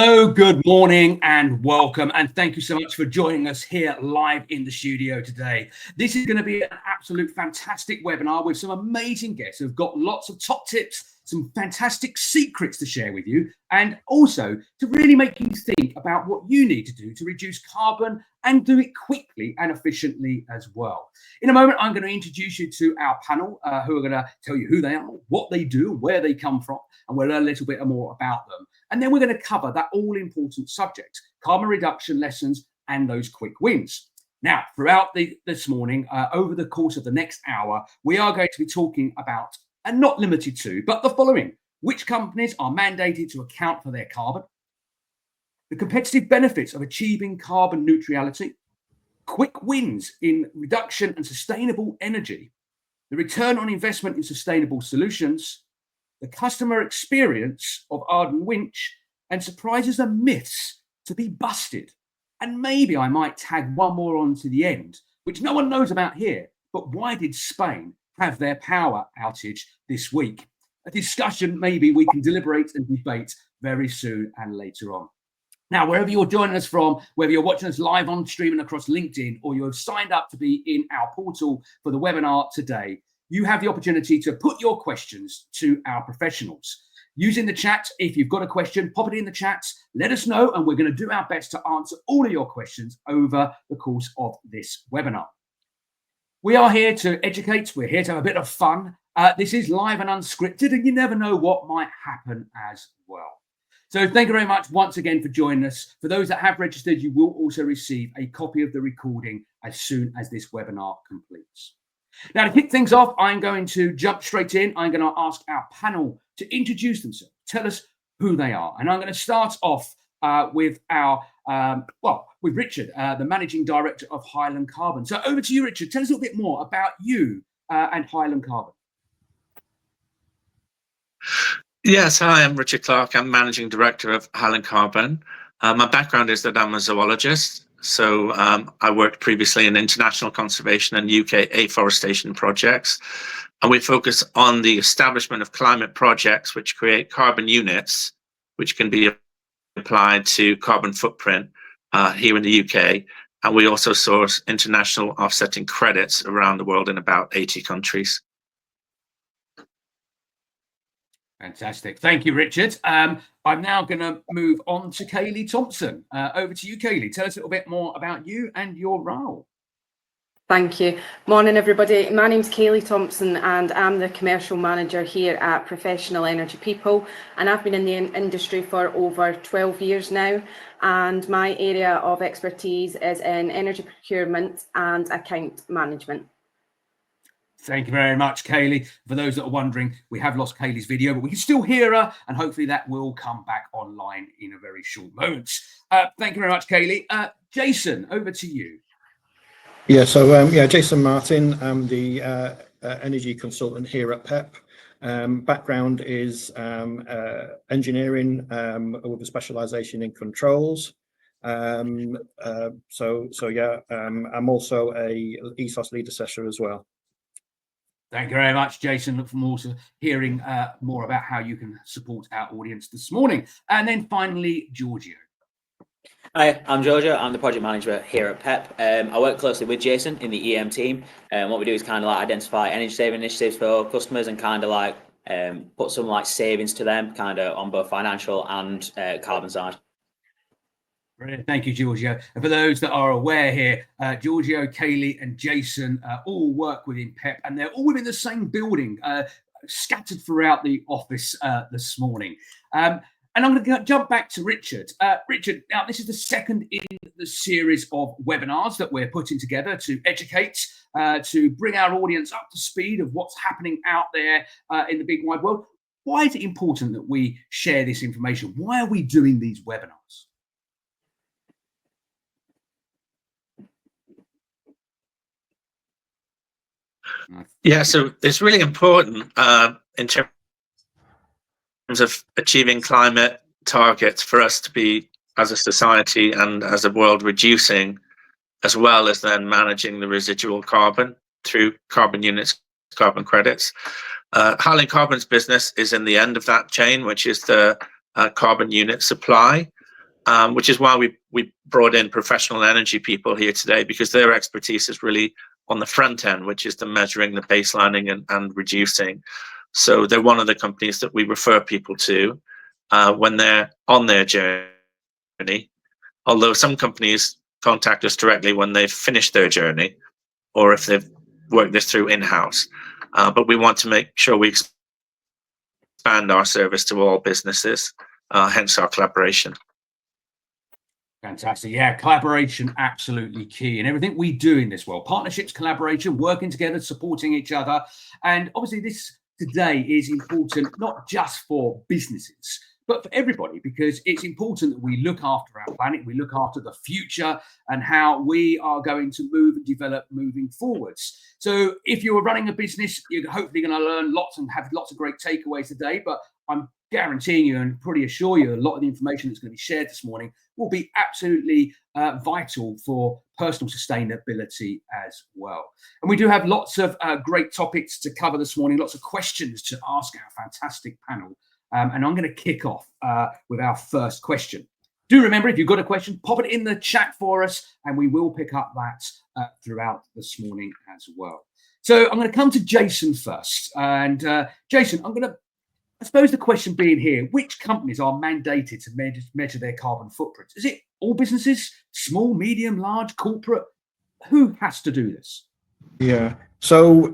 Hello, good morning and welcome. And thank you so much for joining us here live in the studio today. This is going to be an absolute fantastic webinar with some amazing guests who've got lots of top tips, some fantastic secrets to share with you, and also to really make you think about what you need to do to reduce carbon and do it quickly and efficiently as well. In a moment, I'm going to introduce you to our panel who are going to tell you who they are, what they do, where they come from, and we'll learn a little bit more about them. And then we're going to cover that all-important subject, carbon reduction lessons and those quick wins. Now, throughout this morning, over the course of the next hour, we are going to be talking about, and not limited to, but the following: which companies are mandated to account for their carbon, the competitive benefits of achieving carbon neutrality, quick wins in reduction and sustainable energy, the return on investment in sustainable solutions, the customer experience of Arden Winch, and surprises and myths to be busted. And maybe I might tag one more on to the end, which no one knows about here. But why did Spain have their power outage this week? A discussion maybe we can deliberate and debate very soon and later on. Now, wherever you're joining us from, whether you're watching us live on stream and across LinkedIn, or you have signed up to be in our portal for the webinar today, you have the opportunity to put your questions to our professionals. Using the chat, if you've got a question, pop it in the chat, let us know, and we're going to do our best to answer all of your questions over the course of this webinar. We are here to educate, we're here to have a bit of fun. This is live and unscripted, and you never know what might happen as well. So thank you very much once again for joining us. For those that have registered, you will also receive a copy of the recording as soon as this webinar completes. Now, to kick things off, I'm going to jump straight in. I'm going to ask our panel to introduce themselves, tell us who they are. And I'm going to start off with our, with Richard, the Managing Director of Highland Carbon. So over to you, Richard. Tell us a little bit more about you and Highland Carbon. Yes, hi, I'm Richard Clarke. I'm Managing Director of Highland Carbon. My background is that I'm a zoologist. So I worked previously in international conservation and UK afforestation projects. And we focus on the establishment of climate projects which create carbon units, which can be applied to carbon footprint here in the UK. And we also source international offsetting credits around the world in about 80 countries. Fantastic. Thank you, Richard. I'm now going to move on to Kaylee Thompson. Over to you, Kaylee. Tell us a little bit more about you and your role. Thank you. Morning, everybody. My name's Kaylee Thompson, and I'm the Commercial Manager here at Professional Energy People. And I've been in the industry for over 12 years now. And my area of expertise is in energy procurement and account management. Thank you very much, Kaylee. For those that are wondering, we have lost Kaylee's video, but we can still hear her, and hopefully that will come back online in a very short moment. Thank you very much, Kaylee. Jason, over to you. Yeah, so Jason Martin. I'm the energy consultant here at PEP. Background is engineering with a specialisation in controls. I'm also a ESOS lead assessor as well. Thank you very much, Jason. Look forward to hearing more about how you can support our audience this morning. And then finally, Giorgio. Hi, I'm Giorgio. I'm the project manager here at PEP. I work closely with Jason in the EM team. What we do is kind of like identify energy saving initiatives for customers and kind of like put some like savings to them, kind of on both financial and carbon side. Brilliant. Thank you, Giorgio. And for those that are aware here, Giorgio, Kaylee and Jason all work within PEP, and they're all within the same building, scattered throughout the office this morning. And I'm going to jump back to Richard. Richard, now this is the second in the series of webinars that we're putting together to educate, to bring our audience up to speed of what's happening out there in the big wide world. Why is it important that we share this information? Why are we doing these webinars? Yeah, so it's really important in terms of achieving climate targets for us to be, as a society and as a world, reducing, as well as then managing the residual carbon through carbon units, carbon credits. Highland Carbon's business is in the end of that chain, which is the carbon unit supply. which is why we brought in professional energy people here today, because their expertise is really on the front end, which is the measuring, the baselining, and reducing. So they're one of the companies that we refer people to when they're on their journey, although some companies contact us directly when they've finished their journey or if they've worked this through in-house. But we want to make sure we expand our service to all businesses, hence our collaboration. Fantastic. Yeah, collaboration, absolutely key in everything we do in this world. Partnerships, collaboration, working together, supporting each other. And obviously this today is important, not just for businesses, but for everybody, because it's important that we look after our planet, we look after the future and how we are going to move and develop moving forwards. So if you're running a business, you're hopefully going to learn lots and have lots of great takeaways today, but I'm guaranteeing you and pretty assure you a lot of the information that's going to be shared this morning will be absolutely vital for personal sustainability as well. And we do have lots of great topics to cover this morning, lots of questions to ask our fantastic panel. And I'm going to kick off with our first question. Do remember, if you've got a question, pop it in the chat for us, and we will pick up that throughout this morning as well. So I'm going to come to Jason first. And Jason, I suppose the question being here, which companies are mandated to measure their carbon footprint? Is it all businesses, small, medium, large, corporate? Who has to do this? Yeah. So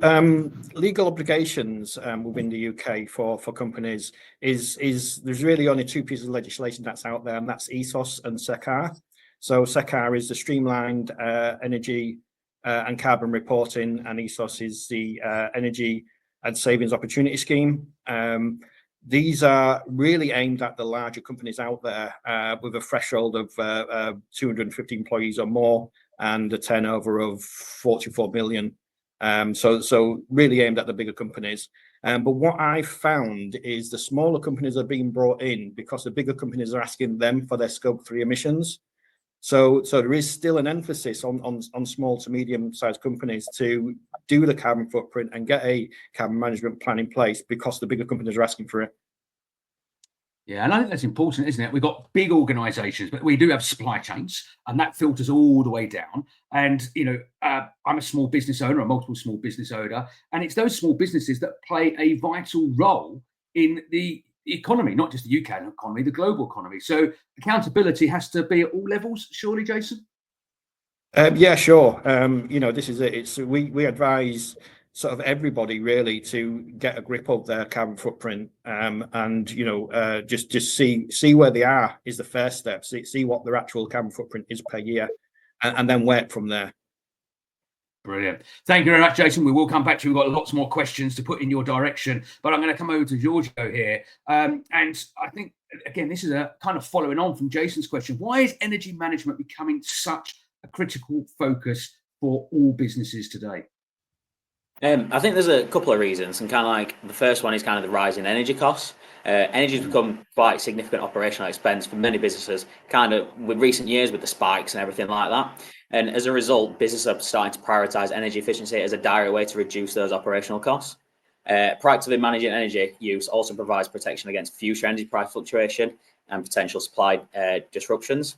legal obligations within the UK for companies is there's really only two pieces of legislation that's out there, and that's ESOS and SECAR. So SECAR is the streamlined energy and carbon reporting, and ESOS is the energy and savings opportunity scheme. These are really aimed at the larger companies out there with a threshold of 250 employees or more and a turnover of 44 million. So really aimed at the bigger companies. But what I found is the smaller companies are being brought in because the bigger companies are asking them for their scope 3 emissions. So there is still an emphasis on small to medium sized companies to do the carbon footprint and get a carbon management plan in place because the bigger companies are asking for it. Yeah, and I think that's important, isn't it? We've got big organisations, but we do have supply chains, and that filters all the way down. And, you know, I'm a small business owner, a multiple small business owner, and it's those small businesses that play a vital role in the economy, not just the UK economy, the global economy. So accountability has to be at all levels, surely, Jason? Yeah, sure. You know, this is it. We advise sort of everybody really to get a grip of their carbon footprint, and you know, just see where they are is the first step. See what their actual carbon footprint is per year, and then work from there. Brilliant. Thank you very much, Jason. We will come back to you. We've got lots more questions to put in your direction, but I'm going to come over to Giorgio here. And I think, again, this is a kind of following on from Jason's question. Why is energy management becoming such a critical focus for all businesses today? I think there's a couple of reasons, and kind of like the first one is kind of the rise in energy costs. Energy has become quite significant operational expense for many businesses, kind of with recent years with the spikes and everything like that. And as a result, businesses are starting to prioritize energy efficiency as a direct way to reduce those operational costs. Proactively managing energy use also provides protection against future energy price fluctuation and potential supply disruptions.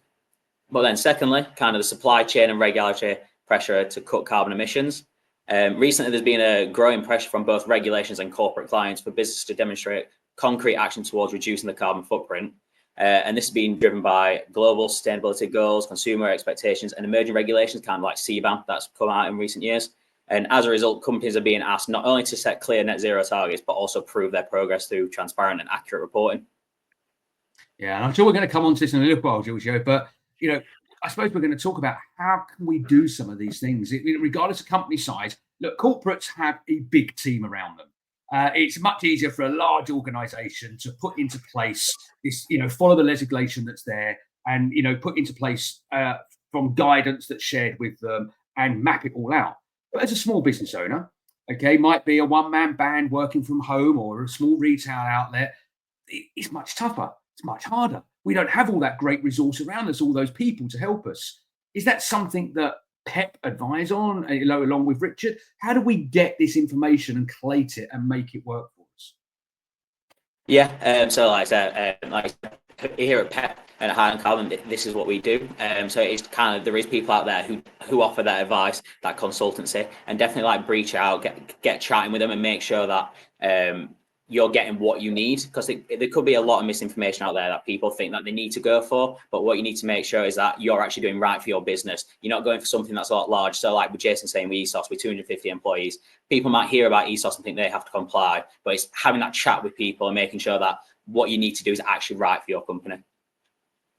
But then secondly, kind of the supply chain and regulatory pressure to cut carbon emissions. Recently, there's been a growing pressure from both regulations and corporate clients for businesses to demonstrate concrete action towards reducing the carbon footprint. And this is being driven by global sustainability goals, consumer expectations, and emerging regulations, kind of like CBAM, that's come out in recent years. And as a result, companies are being asked not only to set clear net zero targets, but also prove their progress through transparent and accurate reporting. Yeah, and I'm sure we're going to come on to this in a little while, Giorgio, but, you know, I suppose we're going to talk about how can we do some of these things, regardless of company size. Look, corporates have a big team around them. It's much easier for a large organisation to put into place this, you know, follow the legislation that's there and, you know, put into place from guidance that's shared with them and map it all out. But as a small business owner, okay, might be a one-man band working from home or a small retail outlet, it's much tougher. It's much harder. We don't have all that great resource around us, all those people to help us. Is that something that PEP advise on, along with Richard? How do we get this information and collate it and make it work for us? Yeah, so like I said, here at PEP and at Highland Carbon, this is what we do. So it's kind of, there is people out there who offer that advice, that consultancy, and definitely like reach out, get chatting with them, and make sure that you're getting what you need, because there could be a lot of misinformation out there that people think that they need to go for, but what you need to make sure is that you're actually doing right for your business. You're not going for something that's a lot large. So like with Jason saying, with ESOS, with 250 employees, people might hear about ESOS and think they have to comply, but it's having that chat with people and making sure that what you need to do is actually right for your company.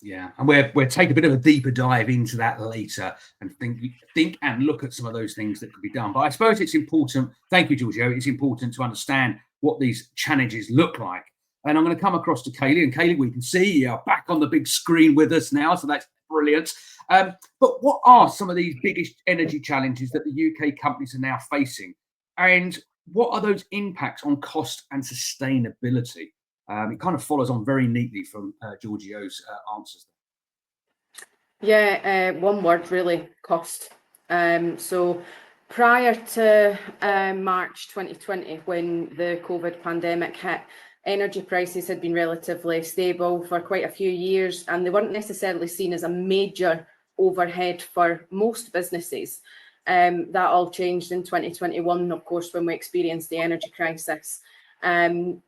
Yeah, and we'll take a bit of a deeper dive into that later and think and look at some of those things that could be done. But I suppose it's important, thank you, Giorgio, it's important to understand what these challenges look like. And I'm going to come across to Kaylee, and Kaylee, we can see you're back on the big screen with us now, so that's brilliant. But what are some of these biggest energy challenges that the UK companies are now facing? And what are those impacts on cost and sustainability? It kind of follows on very neatly from Giorgio's answers. Yeah, one word really, cost. So prior to March 2020, when the COVID pandemic hit, energy prices had been relatively stable for quite a few years, and they weren't necessarily seen as a major overhead for most businesses. That all changed in 2021, of course, when we experienced the energy crisis. And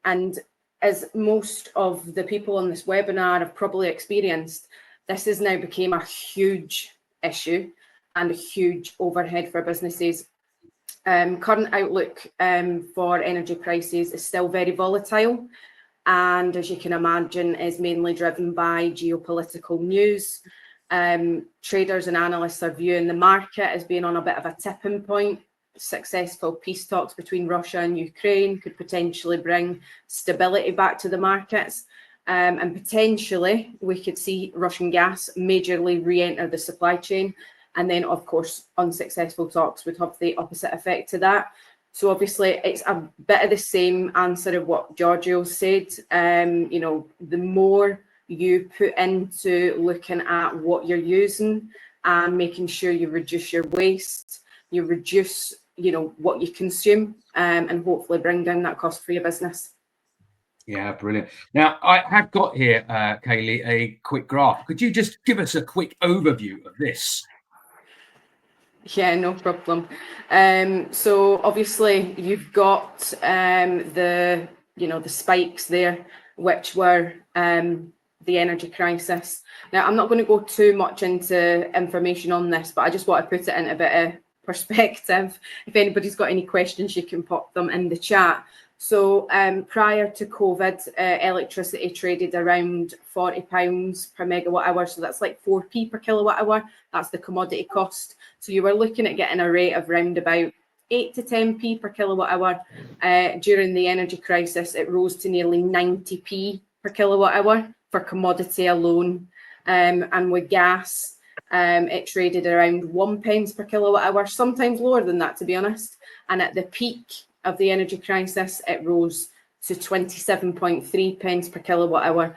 as most of the people on this webinar have probably experienced, this has now become a huge issue and a huge overhead for businesses. Current outlook for energy prices is still very volatile, and as you can imagine, is mainly driven by geopolitical news. Traders and analysts are viewing the market as being on a bit of a tipping point. Successful peace talks between Russia and Ukraine could potentially bring stability back to the markets, and potentially we could see Russian gas majorly re-enter the supply chain, and then of course unsuccessful talks would have the opposite effect to that. So obviously it's a bit of the same answer of what Giorgio said. You know, the more you put into looking at what you're using and making sure you reduce your waste, you reduce, you know, what you consume, and hopefully bring down that cost for your business. Yeah, brilliant. Now, I have got here, Kaylee, a quick graph. Could you just give us a quick overview of this? Yeah, no problem. So obviously you've got the spikes there, which were the energy crisis. Now, I'm not going to go too much into information on this, but I just want to put it in a bit of perspective. If anybody's got any questions, you can pop them in the chat. So prior to COVID, electricity traded around £40 per megawatt hour. So that's like 4p per kilowatt hour. That's the commodity cost. So you were looking at getting a rate of round about 8 to 10p per kilowatt hour. During the energy crisis, it rose to nearly 90p per kilowatt hour for commodity alone. And with gas, it traded around £1 per kilowatt hour, sometimes lower than that, to be honest. And at the peak of the energy crisis, it rose to 27.3 per kilowatt hour.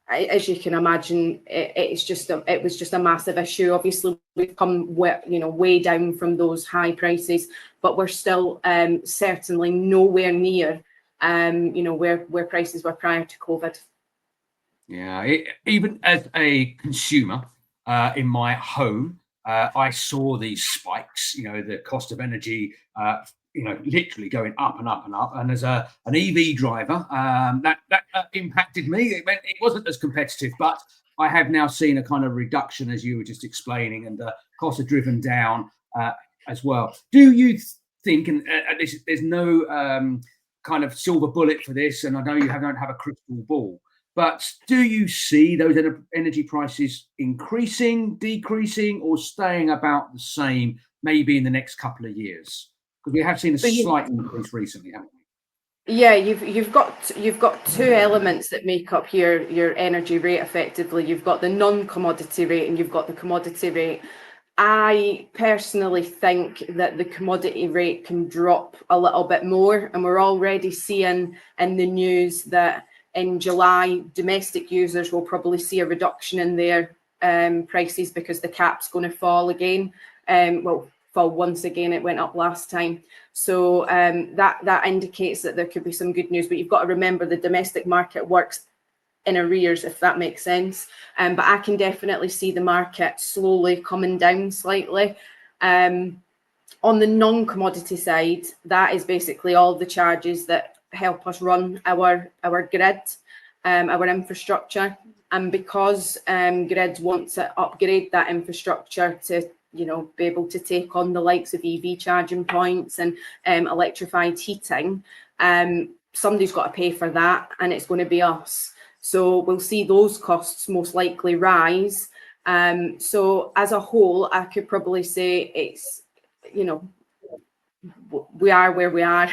As you can imagine, it was just a massive issue. Obviously, we've come way down from those high prices, but we're still certainly nowhere near where prices were prior to COVID. Yeah, even as a consumer in my home, I saw these spikes. You know, the cost of energy. Literally going up and up and up. And as an EV driver, that impacted me. It wasn't as competitive, but I have now seen a kind of reduction, as you were just explaining, and the costs are driven down as well. Do you think, and there's no kind of silver bullet for this, and I know you don't have a crystal ball, but do you see those energy prices increasing, decreasing, or staying about the same, maybe in the next couple of years? Because we have seen a slight increase recently, haven't we? Yeah, you've got two elements that make up your energy rate effectively. You've got the non-commodity rate and you've got the commodity rate. I personally think that the commodity rate can drop a little bit more, and we're already seeing in the news that in July, domestic users will probably see a reduction in their prices because the cap's going to fall again. Fall once again. It went up last time. So that indicates that there could be some good news. But you've got to remember the domestic market works in arrears, if that makes sense. But I can definitely see the market slowly coming down slightly. On the non-commodity side, that is basically all the charges that help us run our grid, our infrastructure. And because grids want to upgrade that infrastructure to, you know, be able to take on the likes of EV charging points and electrified heating, somebody's got to pay for that, and it's going to be us. So we'll see those costs most likely rise. So as a whole, I could probably say it's, you know, we are where we are.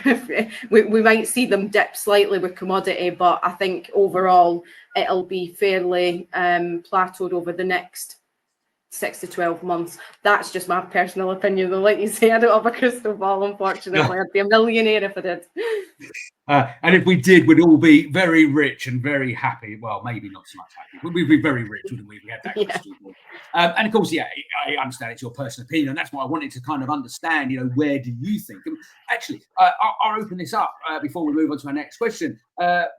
we might see them dip slightly with commodity, but I think overall it'll be fairly plateaued over the next 6 to 12 months. That's just my personal opinion, though. Like you say, I don't have a crystal ball, unfortunately. I'd be a millionaire if I did. And if we did, we'd all be very rich and very happy. Well, maybe not so much happy, but we'd be very rich, wouldn't we? We had that crystal ball. And of course, yeah, I understand it's your personal opinion, and that's why I wanted to kind of understand, you know, where do you think? And actually, I'll open this up before we move on to our next question.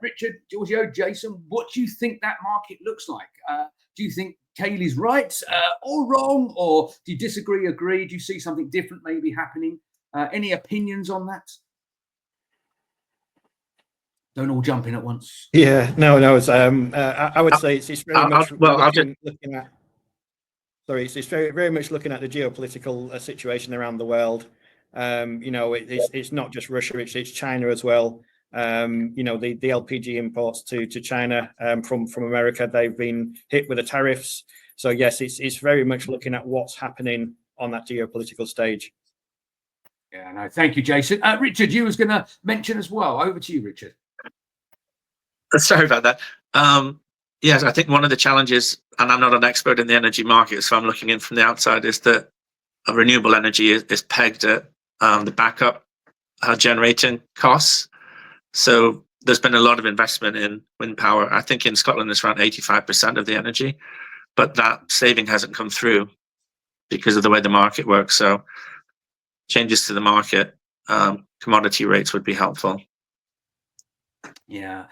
Richard, Giorgio, Jason, what do you think that market looks like? Do you think Kaylee's right or wrong, or do you disagree, agree? Do you see something different maybe happening? Any opinions on that? Don't all jump in at once. Yeah, no. It's, I would say it's very much looking at. Sorry, it's very much looking at the geopolitical situation around the world. You know, it's not just Russia; it's China as well. You know, the LPG imports to China from America, they've been hit with the tariffs. So yes, it's very much looking at what's happening on that geopolitical stage. Yeah, no, thank you, Jason. Richard, you was going to mention as well. Over to you, Richard. Sorry about that. Yes, I think one of the challenges, and I'm not an expert in the energy market, so I'm looking in from the outside, is that renewable energy is pegged at the backup generating costs. So there's been a lot of investment in wind power. I think in Scotland it's around 85% of the energy, but that saving hasn't come through because of the way the market works. So changes to the market, commodity rates would be helpful. Yeah.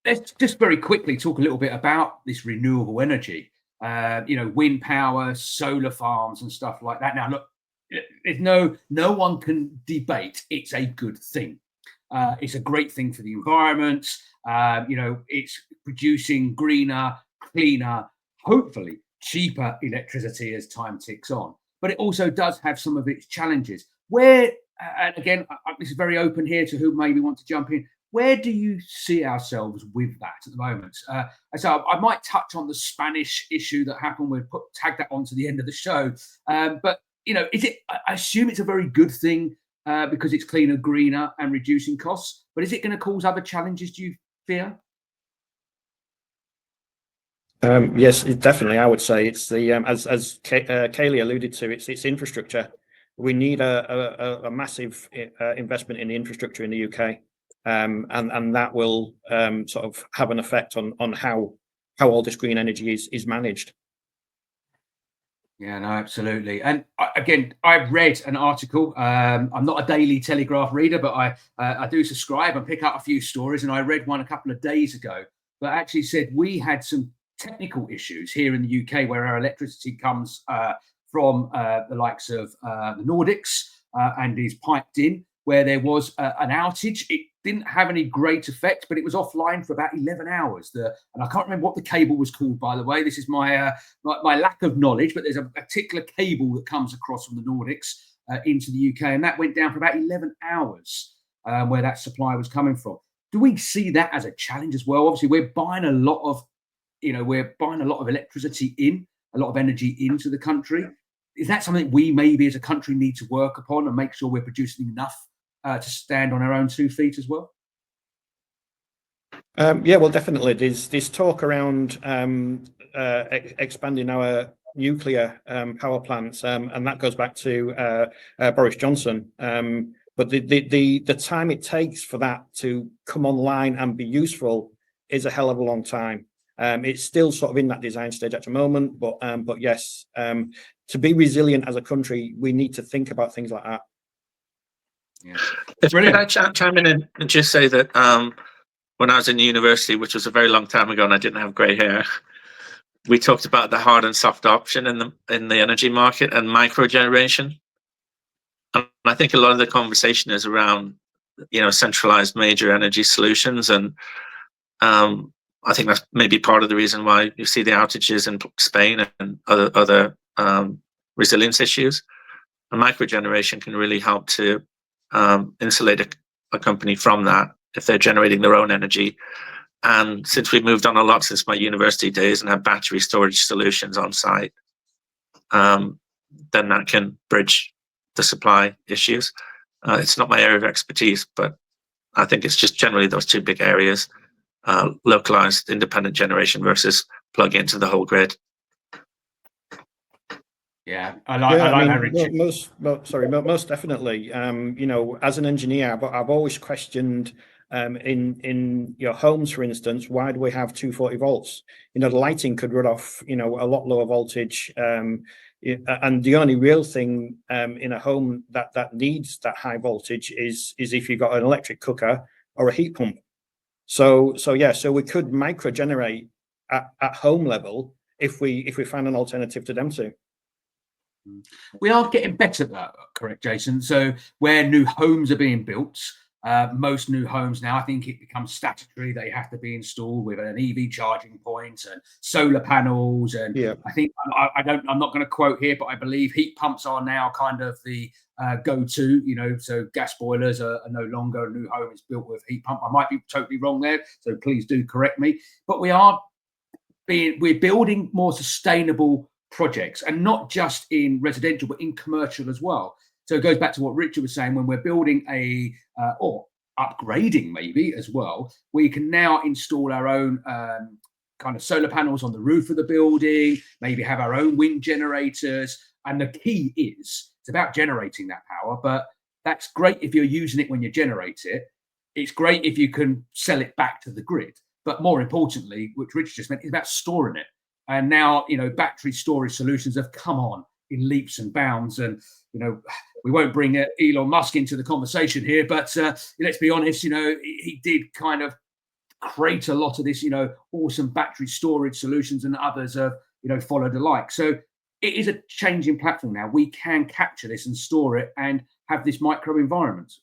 Let's just very quickly talk a little bit about this renewable energy. You know, wind power, solar farms and stuff like that. Now, look, there's no one can debate it's a good thing. It's a great thing for the environment. You know, it's producing greener, cleaner, hopefully cheaper electricity as time ticks on. But it also does have some of its challenges. Where, and again, this is very open here to who maybe want to jump in. Where do you see ourselves with that at the moment? So I might touch on the Spanish issue that happened. We'll tag that on to the end of the show. But, you know, I assume it's a very good thing because it's cleaner, greener and reducing costs. But is it going to cause other challenges, do you fear? Yes, definitely. I would say it's the as Kaylee alluded to, it's infrastructure. We need a massive investment in the infrastructure in the UK, and that will sort of have an effect on how all this green energy is managed. Yeah, no, absolutely. And again, I've read an article. I'm not a Daily Telegraph reader, but I do subscribe and pick up a few stories. And I read one a couple of days ago that actually said we had some technical issues here in the UK where our electricity comes from the likes of the Nordics and is piped in, where there was an outage. It didn't have any great effect, but it was offline for about 11 hours. And I can't remember what the cable was called, by the way. This is my lack of knowledge, but there's a particular cable that comes across from the Nordics into the UK, and that went down for about 11 hours where that supply was coming from. Do we see that as a challenge as well? Obviously, we're buying a lot of electricity in, a lot of energy into the country. Is that something we maybe as a country need to work upon and make sure we're producing enough to stand on our own 2 feet as well? Yeah, well, definitely. There's talk around expanding our nuclear power plants, and that goes back to Boris Johnson. But the time it takes for that to come online and be useful is a hell of a long time. It's still sort of in that design stage at the moment, but yes, to be resilient as a country, we need to think about things like that. Yeah. Could I chime in and just say that when I was in university, which was a very long time ago, and I didn't have grey hair, we talked about the hard and soft option in the energy market and micro generation. And I think a lot of the conversation is around, centralized major energy solutions, and I think that's maybe part of the reason why you see the outages in Spain and other resilience issues. And micro generation can really help to insulate a company from that if they're generating their own energy. And since we've moved on a lot since my university days and have battery storage solutions on site, then that can bridge the supply issues. It's not my area of expertise, but I think it's just generally those two big areas, localized independent generation versus plug into the whole grid. Yeah, I like that, Richard. Most definitely. As an engineer, but I've always questioned in your homes, for instance, why do we have 240 volts? The lighting could run off, a lot lower voltage. And the only real thing in a home that needs that high voltage is if you've got an electric cooker or a heat pump. So we could micro generate at home level if we find an alternative to them too. We are getting better at that, correct, Jason? So where new homes are being built, most new homes now, I think it becomes statutory. They have to be installed with an EV charging point and solar panels. And I think I'm not going to quote here, but I believe heat pumps are now kind of the go-to. So gas boilers are no longer. A new home is built with heat pump. I might be totally wrong there, so please do correct me. But we're building more sustainable projects, and not just in residential, but in commercial as well. So it goes back to what Richard was saying, when we're building or upgrading maybe as well, we can now install our own kind of solar panels on the roof of the building, maybe have our own wind generators. And the key is, it's about generating that power, but that's great if you're using it when you generate it. It's great if you can sell it back to the grid. But more importantly, which Richard just meant, is about storing it. And now, battery storage solutions have come on in leaps and bounds. And, we won't bring Elon Musk into the conversation here, but let's be honest, he did kind of create a lot of this, awesome battery storage solutions, and others have, followed alike. So it is a changing platform now. We can capture this and store it and have this micro environment.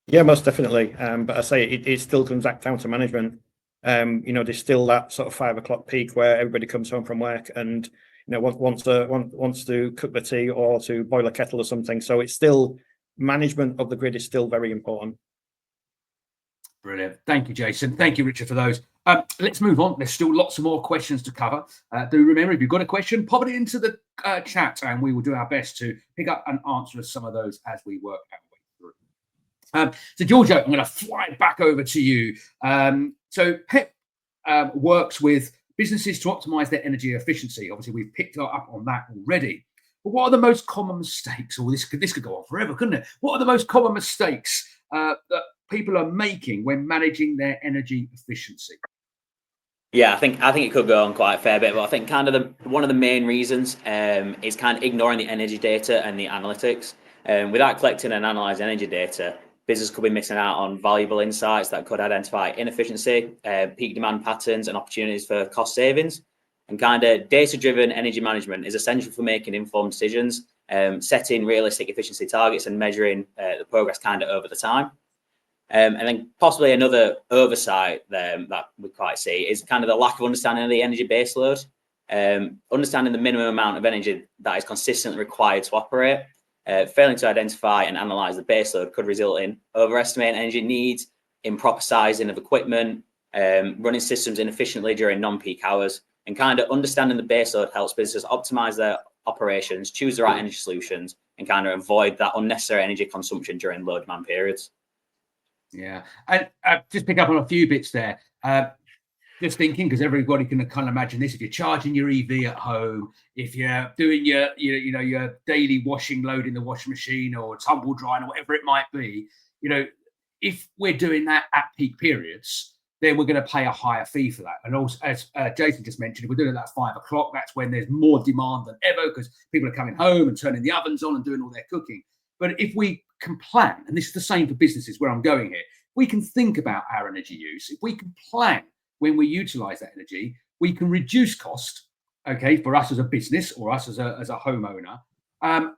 Yeah, most definitely. But I say it still comes back down to management. There's still that sort of 5 o'clock peak where everybody comes home from work and wants to cook the tea or to boil a kettle or something. So it's still, management of the grid is still very important. Brilliant. Thank you, Jason. Thank you, Richard, for those. Let's move on. There's still lots of more questions to cover. Do remember, if you've got a question, pop it into the chat, and we will do our best to pick up and answer some of those as we work our way through. So, Giorgio, I'm going to fly back over to you. So PEP works with businesses to optimize their energy efficiency. Obviously, we've picked up on that already. But what are the most common mistakes? Or this could go on forever, couldn't it? What are the most common mistakes that people are making when managing their energy efficiency? Yeah, I think it could go on quite a fair bit, but I think kind of one of the main reasons is kind of ignoring the energy data and the analytics. Without collecting and analysing energy data, business could be missing out on valuable insights that could identify inefficiency, peak demand patterns, and opportunities for cost savings. And kind of data-driven energy management is essential for making informed decisions, setting realistic efficiency targets, and measuring the progress kind of over the time. And then possibly another oversight that we quite see is kind of the lack of understanding of the energy baseload. Understanding the minimum amount of energy that is consistently required to operate. Failing to identify and analyse the baseload could result in overestimating energy needs, improper sizing of equipment, running systems inefficiently during non-peak hours, and kind of understanding the baseload helps businesses optimise their operations, choose the right energy solutions, and kind of avoid that unnecessary energy consumption during low demand periods. Yeah, and just pick up on a few bits there. Just thinking, because everybody can kind of imagine this: if you're charging your EV at home, if you're doing your daily washing load in the washing machine or tumble drying or whatever it might be, if we're doing that at peak periods, then we're going to pay a higher fee for that. And also, as Jason just mentioned, if we're doing it at 5 o'clock, that's when there's more demand than ever because people are coming home and turning the ovens on and doing all their cooking. But if we can plan, and this is the same for businesses where I'm going here, we can think about our energy use, if we can plan when we utilize that energy, we can reduce cost, okay, for us as a business or us as a homeowner,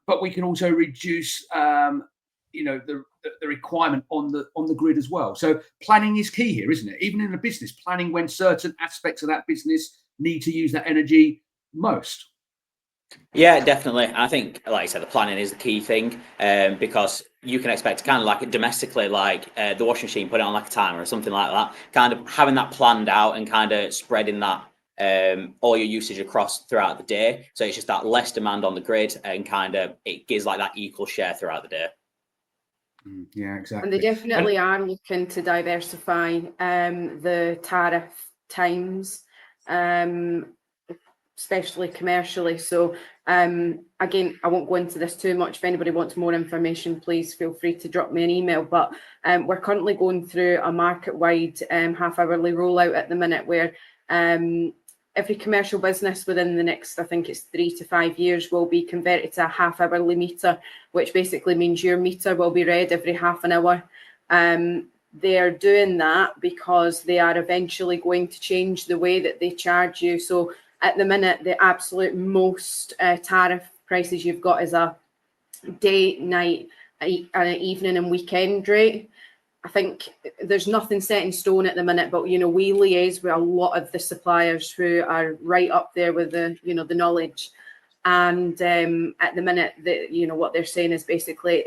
but we can also reduce the requirement on the grid as well. So planning is key here, isn't it? Even in a business, planning when certain aspects of that business need to use that energy most. Yeah, definitely. I think, like I said, the planning is the key thing, because you can expect to kind of like domestically, like the washing machine, put it on like a timer or something like that, kind of having that planned out and kind of spreading that all your usage across throughout the day. So it's just that less demand on the grid, and kind of it gives like that equal share throughout the day. Yeah, exactly. And they definitely are looking to diversify the tariff times, especially commercially. So again, I won't go into this too much. If anybody wants more information, please feel free to drop me an email. But we're currently going through a market-wide half-hourly rollout at the minute, where every commercial business within the next, I think it's 3 to 5 years, will be converted to a half-hourly meter, which basically means your meter will be read every half an hour. They're doing that because they are eventually going to change the way that they charge you. So at the minute, the absolute most tariff prices you've got is a day, night, an evening and weekend rate. I think there's nothing set in stone at the minute, but, we liaise with a lot of the suppliers who are right up there with the knowledge. And at the minute, what they're saying is basically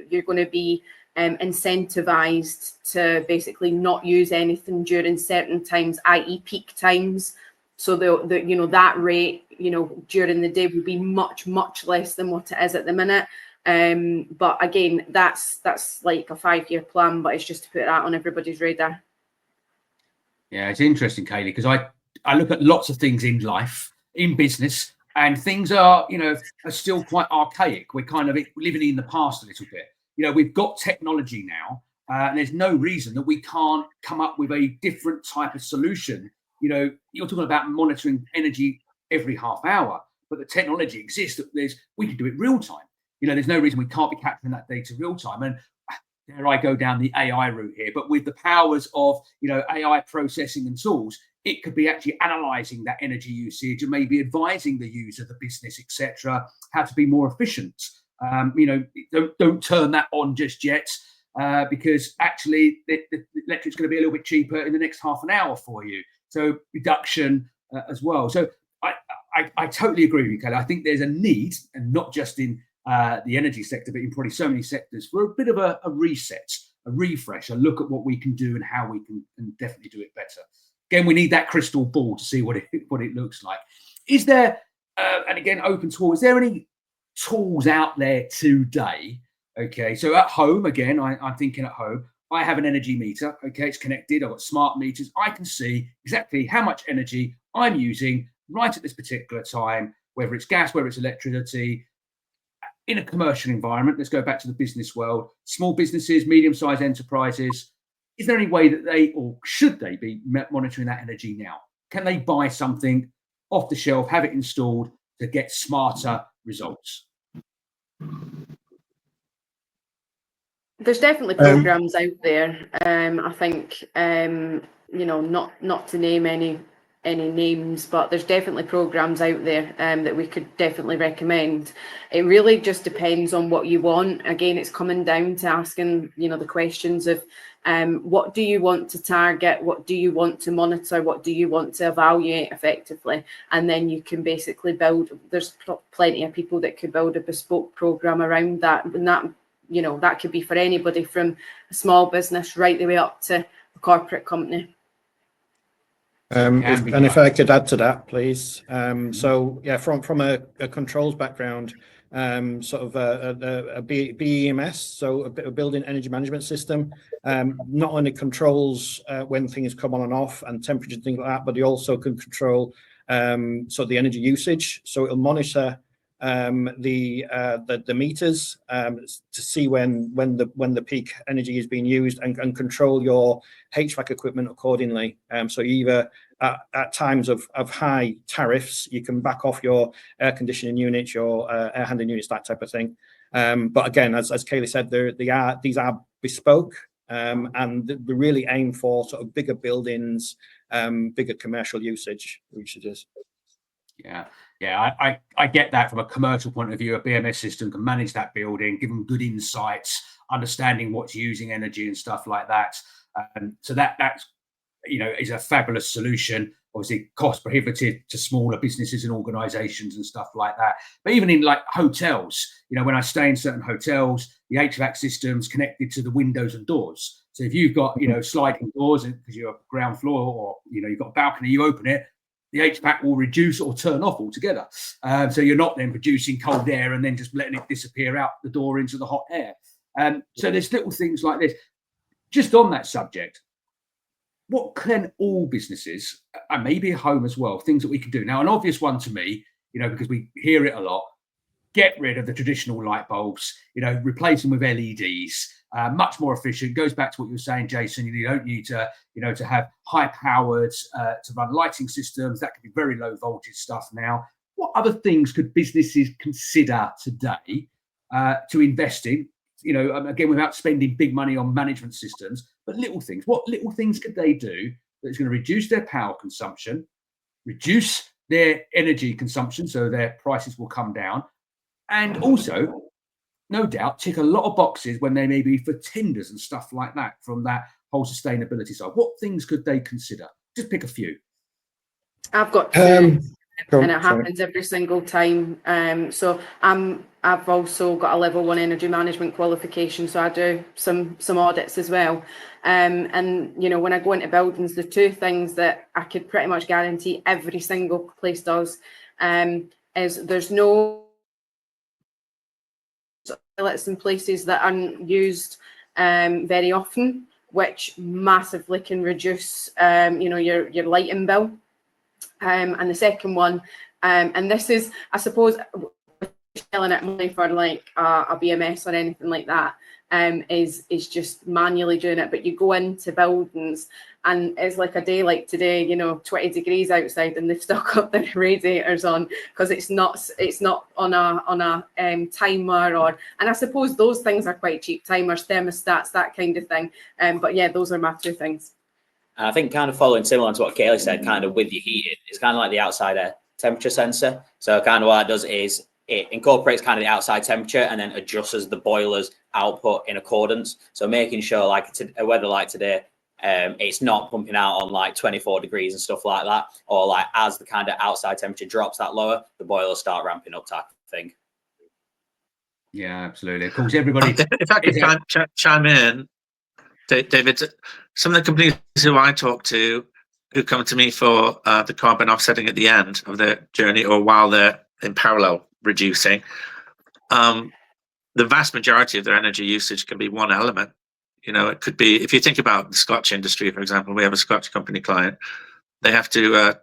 you're going to be incentivized to basically not use anything during certain times, i.e. peak times. So that rate, during the day will be much, much less than what it is at the minute. But again, that's like a 5-year plan, but it's just to put that on everybody's radar. Yeah, it's interesting, Kaylee, because I look at lots of things in life, in business, and things are still quite archaic. We're kind of living in the past a little bit. We've got technology now, and there's no reason that we can't come up with a different type of solution. You're talking about monitoring energy every half hour, but the technology exists that we can do it real time. There's no reason we can't be capturing that data real time. And there I go down the AI route here, but with the powers of AI processing and tools, it could be actually analysing that energy usage and maybe advising the user, the business, etc., how to be more efficient. Don't turn that on just yet, because actually the electric's going to be a little bit cheaper in the next half an hour for you. So reduction as well. So I totally agree with you, Kelly. I think there's a need, and not just in the energy sector, but in probably so many sectors, for a bit of a reset, a refresh, a look at what we can do and how we can definitely do it better. Again, we need that crystal ball to see what it looks like. Is there, and again, open tool, is there any tools out there today? Okay, so at home, again, I'm thinking at home, I have an energy meter. Okay, it's connected. I've got smart meters. I can see exactly how much energy I'm using right at this particular time, whether it's gas, whether it's electricity. In a commercial environment, let's go back to the business world, small businesses, medium-sized enterprises, is there any way that they, or should they be monitoring that energy now? Can they buy something off the shelf, have it installed to get smarter results? There's definitely programs out there. I think, not to name any names, but there's definitely programs out there that we could definitely recommend. It really just depends on what you want. Again, it's coming down to asking, the questions of what do you want to target? What do you want to monitor? What do you want to evaluate effectively? And then you can basically build, there's plenty of people that could build a bespoke program around that. And that, that could be for anybody from a small business right the way up to a corporate company. If I could add to that, please. So yeah, from a controls background, sort of a BEMS, so a building energy management system, not only controls when things come on and off and temperature and things like that, but it also can control the energy usage. So it'll monitor the meters to see when the peak energy is being used and control your HVAC equipment accordingly. So either at times of high tariffs, you can back off your air conditioning units, your air handling units, that type of thing. But again, as Kaylee said, these are bespoke. and they really aim for sort of bigger buildings, bigger commercial usages. Yeah, I get that from a commercial point of view. A BMS system can manage that building, give them good insights, understanding what's using energy and stuff like that. So that's is a fabulous solution. Obviously, cost prohibitive to smaller businesses and organisations and stuff like that. But even in like hotels, when I stay in certain hotels, the HVAC system's connected to the windows and doors. So if you've got sliding doors because you're ground floor, or you've got a balcony, you open it, the HVAC will reduce or turn off altogether. So you're not then producing cold air and then just letting it disappear out the door into the hot air. So there's little things like this. Just on that subject, what can all businesses, and maybe a home as well, things that we can do? Now, an obvious one to me, because we hear it a lot, get rid of the traditional light bulbs, replace them with LEDs, much more efficient. Goes back to what you were saying, Jason. You don't need to, to have high powered to run lighting systems. That could be very low voltage stuff now. What other things could businesses consider today to invest in? Again, without spending big money on management systems, but little things. What little things could they do that's going to reduce their power consumption, reduce their energy consumption, so their prices will come down, and also, no doubt, tick a lot of boxes when they may be for tenders and stuff like that from that whole sustainability side? What things could they consider? Just pick a few. I've got two, and it happens every single time. So I've also got a level 1 energy management qualification, so I do some audits as well. And when I go into buildings, the two things that I could pretty much guarantee every single place does is there's no toilets in places that aren't used very often, which massively can reduce your lighting bill. And the second one, and this is, I suppose, selling it money for like a BMS or anything like that, is just manually doing it. But you go into buildings and it's like a day like today, 20 degrees outside, and they've still got their radiators on because it's not on a timer, and I suppose those things are quite cheap, timers, thermostats, that kind of thing. But yeah, those are my two things. And I think kind of following similar to what Kaylee said, kind of with your heating, it's kind of like the outside air temperature sensor. So kind of what it does is it incorporates kind of the outside temperature and then adjusts the boiler's output in accordance. So making sure, like a weather like today, it's not pumping out on like 24 degrees and stuff like that, or like as the kind of outside temperature drops that lower, the boilers start ramping up type of thing. Yeah, absolutely. Of course, everybody. If I could chime in, David, some of the companies who I talk to who come to me for the carbon offsetting at the end of their journey or while they're in parallel reducing, the vast majority of their energy usage can be one element. It could be, if you think about the Scotch industry, for example, we have a Scotch company client, they have to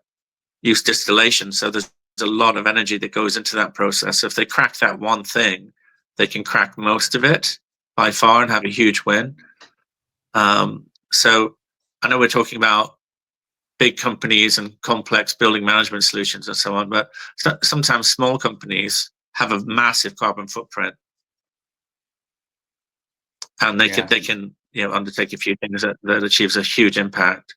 use distillation. So there's a lot of energy that goes into that process. So if they crack that one thing, they can crack most of it by far and have a huge win. So I know we're talking about big companies and complex building management solutions and so on, but sometimes small companies have a massive carbon footprint, and they can undertake a few things that achieves a huge impact.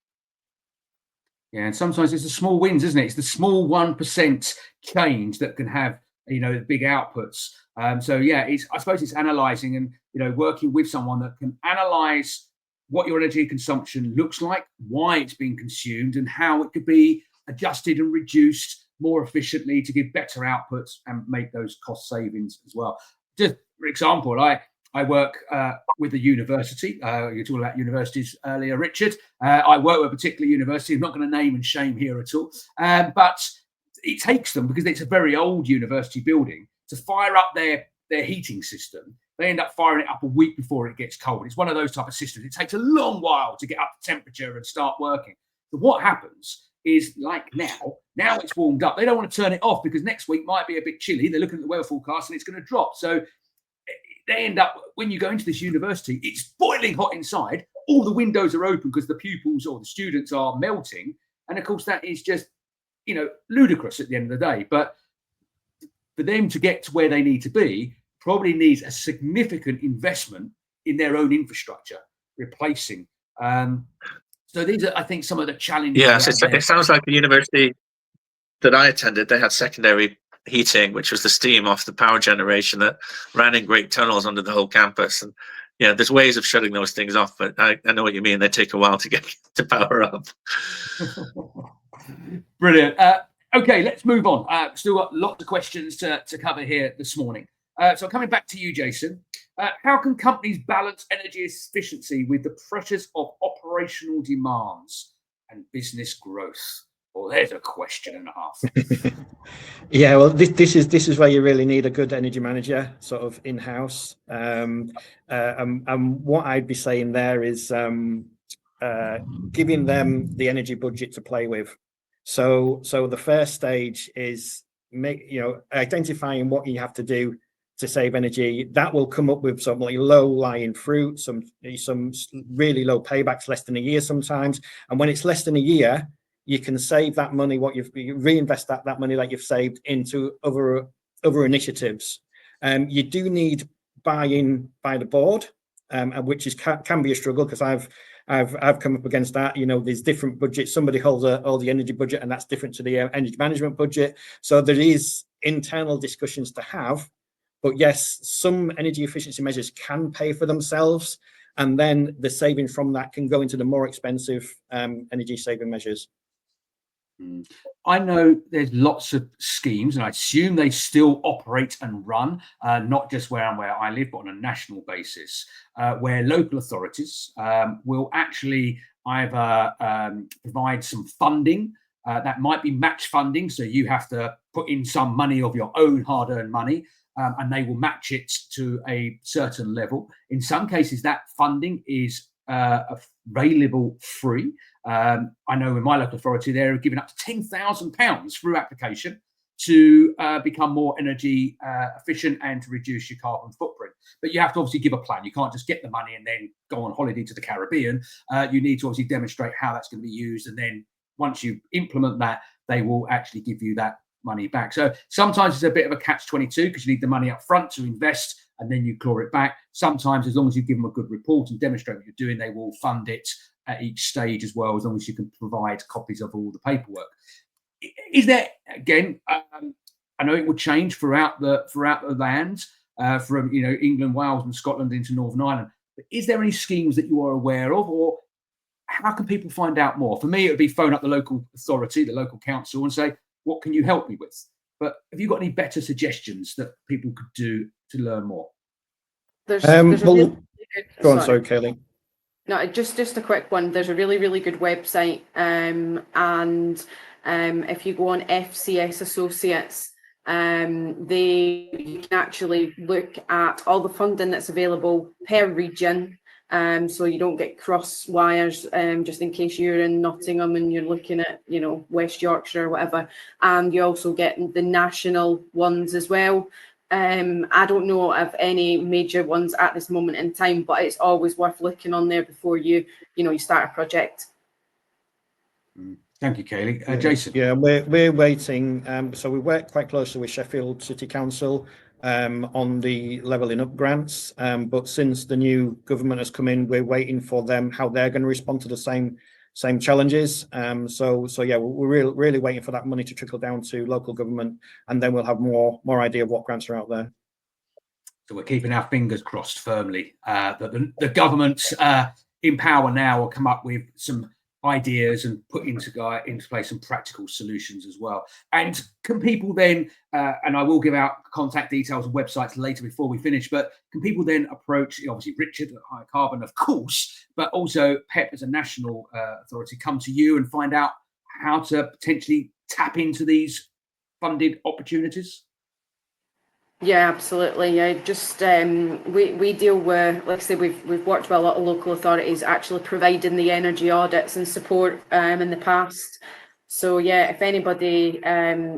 Yeah, and sometimes it's the small wins, isn't it? It's the small 1% change that can have big outputs. So yeah, I suppose it's analysing and working with someone that can analyse what your energy consumption looks like, why it's being consumed, and how it could be adjusted and reduced more efficiently to give better outputs and make those cost savings as well. Just for example, I work with a university. You were talking about universities earlier, Richard. I work with a particular university. I'm not going to name and shame here at all. But it takes them, because it's a very old university building, to fire up their heating system. They end up firing it up a week before it gets cold. It's one of those type of systems. It takes a long while to get up to temperature and start working. So what happens is, like now it's warmed up. They don't want to turn it off because next week might be a bit chilly. They're looking at the weather forecast and it's going to drop. So they end up, when you go into this university, it's boiling hot inside. All the windows are open because the pupils or the students are melting. And of course, that is just, ludicrous at the end of the day. But for them to get to where they need to be, probably needs a significant investment in their own infrastructure. replacing. So these are, I think, some of the challenges. Yes, it sounds like the university that I attended, they had secondary heating, which was the steam off the power generation that ran in great tunnels under the whole campus. And yeah, there's ways of shutting those things off, but I know what you mean. They take a while to get to power up. Brilliant. Okay, let's move on. Still got lots of questions to cover here this morning. So coming back to you, Jason, how can companies balance energy efficiency with the pressures of operational demands and business growth? Well, there's a question and a half. Yeah, well, this is where you really need a good energy manager, sort of in-house. And what I'd be saying there is giving them the energy budget to play with. So the first stage is identifying what you have to do to save energy. That will come up with some like low-lying fruit, some really low paybacks, less than a year sometimes. And when it's less than a year, you can save that money, you reinvest that money that you've saved into other initiatives. You do need buy-in by the board, which can be a struggle, because I've come up against that. There's different budgets. Somebody holds all the energy budget, and that's different to the energy management budget. So there is internal discussions to have. But yes, some energy efficiency measures can pay for themselves, and then the saving from that can go into the more expensive energy saving measures. I know there's lots of schemes, and I assume they still operate and run, not just where I live, but on a national basis, where local authorities will actually either provide some funding that might be match funding. So you have to put in some money of your own hard-earned money, and they will match it to a certain level. In some cases, that funding is available free. I know in my local authority, they're giving up to £10,000 through application to become more energy efficient and to reduce your carbon footprint. But you have to obviously give a plan. You can't just get the money and then go on holiday to the Caribbean. You need to obviously demonstrate how that's going to be used. And then once you implement that, they will actually give you that money back. So sometimes it's a bit of a catch-22, because you need the money up front to invest and then you claw it back. Sometimes, as long as you give them a good report and demonstrate what you're doing, they will fund it at each stage as well, as long as you can provide copies of all the paperwork. Is there, again, I know it will change throughout the land, from England, Wales and Scotland into Northern Ireland, but is there any schemes that you are aware of, or how can people find out more? For me, it would be phone up the local authority, the local council, and say, what can you help me with? But have you got any better suggestions that people could do to learn more? There's a really good, go on, sorry, Kaylee. No, just a quick one. There's a really good website, and if you go on FCS Associates, you can actually look at all the funding that's available per region. So you don't get cross wires, just in case you're in Nottingham and you're looking at, West Yorkshire or whatever. And you also get the national ones as well. I don't know of any major ones at this moment in time, but it's always worth looking on there before you start a project. Thank you, Kaylee. Jason. Yeah, we're waiting. So we work quite closely with Sheffield City Council on the levelling up grants. But since the new government has come in, we're waiting for them, how they're going to respond to the same challenges. So yeah, we're really waiting for that money to trickle down to local government, and then we'll have more idea of what grants are out there. So we're keeping our fingers crossed firmly that the government in power now will come up with some ideas and put into place some practical solutions as well. And can people then, and I will give out contact details and websites later before we finish, but can people then approach, obviously Richard at Highland Carbon, of course, but also PEP as a national authority, come to you and find out how to potentially tap into these funded opportunities? Yeah, absolutely. Yeah, just we deal with, like I say, we've worked with a lot of local authorities actually providing the energy audits and support in the past. So yeah, if anybody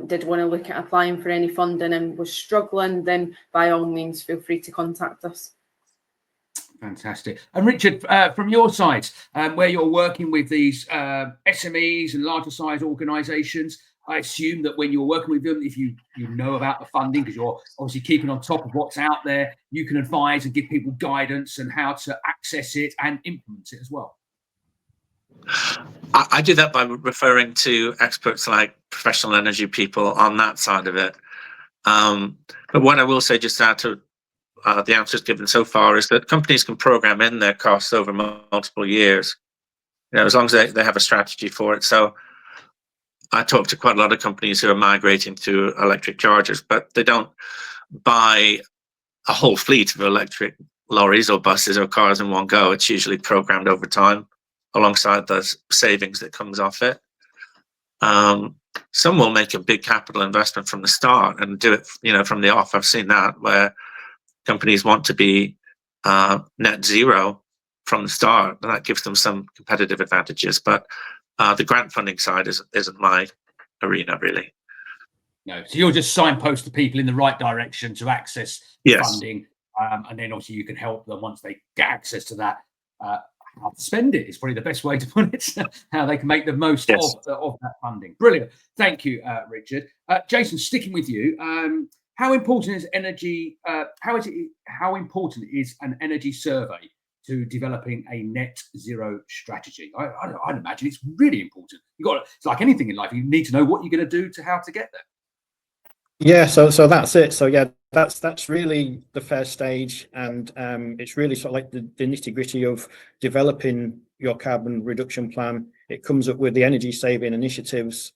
did want to look at applying for any funding and was struggling, then by all means feel free to contact us. Fantastic. And Richard, from your side, where you're working with these SMEs and larger size organisations, I assume that when you're working with them, if you know about the funding, because you're obviously keeping on top of what's out there, you can advise and give people guidance and how to access it and implement it as well. I do that by referring to experts like professional energy people on that side of it. But what I will say, just out to the answers given so far, is that companies can program in their costs over multiple years, as long as they have a strategy for it. So I talk to quite a lot of companies who are migrating to electric chargers, but they don't buy a whole fleet of electric lorries or buses or cars in one go. It's usually programmed over time alongside the savings that comes off it. Some will make a big capital investment from the start and do it, from the off. I've seen that, where companies want to be net zero from the start, and that gives them some competitive advantages. But the grant funding side isn't my arena, really. No, so you'll just signpost the people in the right direction to access funding, and then obviously you can help them once they get access to that. How to spend it is probably the best way to put it. How they can make the most of that funding. Brilliant, thank you, Richard. Jason, sticking with you, how important is energy? How important is an energy survey to developing a net zero strategy? I'd imagine it's really important. It's like anything in life, you need to know what you're going to do to how to get there. Yeah, so that's it. So yeah, that's really the first stage, and it's really sort of like the nitty-gritty of developing your carbon reduction plan. It comes up with the energy saving initiatives.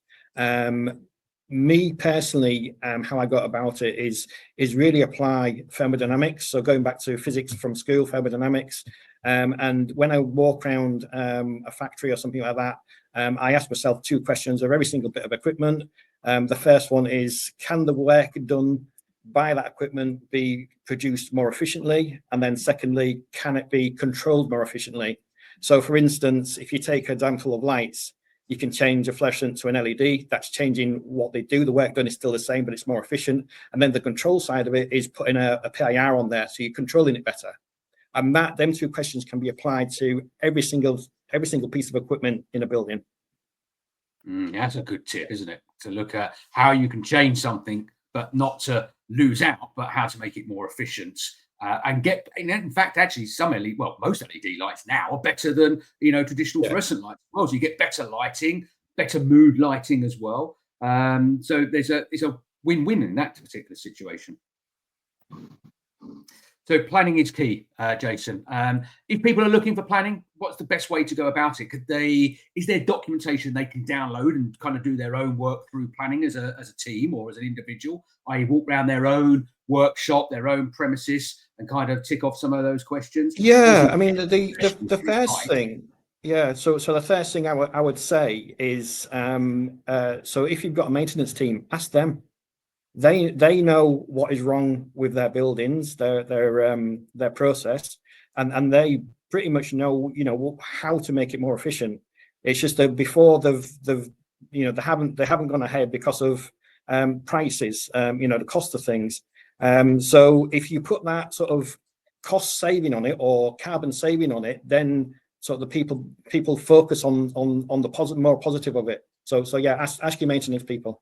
Me personally, how I got about it is really apply thermodynamics. So going back to physics from school, thermodynamics, and when I walk around a factory or something like that, I ask myself 2 questions of every single bit of equipment. The first one is, can the work done by that equipment be produced more efficiently? And then secondly, can it be controlled more efficiently? So for instance, if you take an example of lights, you can change a fluorescent to an LED. That's changing what they do. The work done is still the same, but it's more efficient. And then the control side of it is putting a PIR on there, so you're controlling it better. And them 2 questions can be applied to every single piece of equipment in a building. That's a good tip, isn't it? To look at how you can change something, but not to lose out, but how to make it more efficient. And in fact, actually, most LED lights now are better than traditional fluorescent lights as well. So you get better lighting, better mood lighting as well. So it's a win-win in that particular situation. So planning is key, Jason. If people are looking for planning, what's the best way to go about it? Is there documentation they can download and kind of do their own work through planning as a team or as an individual? I walk around their own workshop, their own premises, and kind of tick off some of those questions. Yeah, I mean the first thing. Yeah, so the first thing I would say is, so if you've got a maintenance team, ask them. They know what is wrong with their buildings, their process, and they pretty much know how to make it more efficient. It's just that before they haven't gone ahead because of prices, the cost of things. So if you put that sort of cost saving on it or carbon saving on it, then sort of the people focus on the more positive of it. So yeah, ask your maintenance people.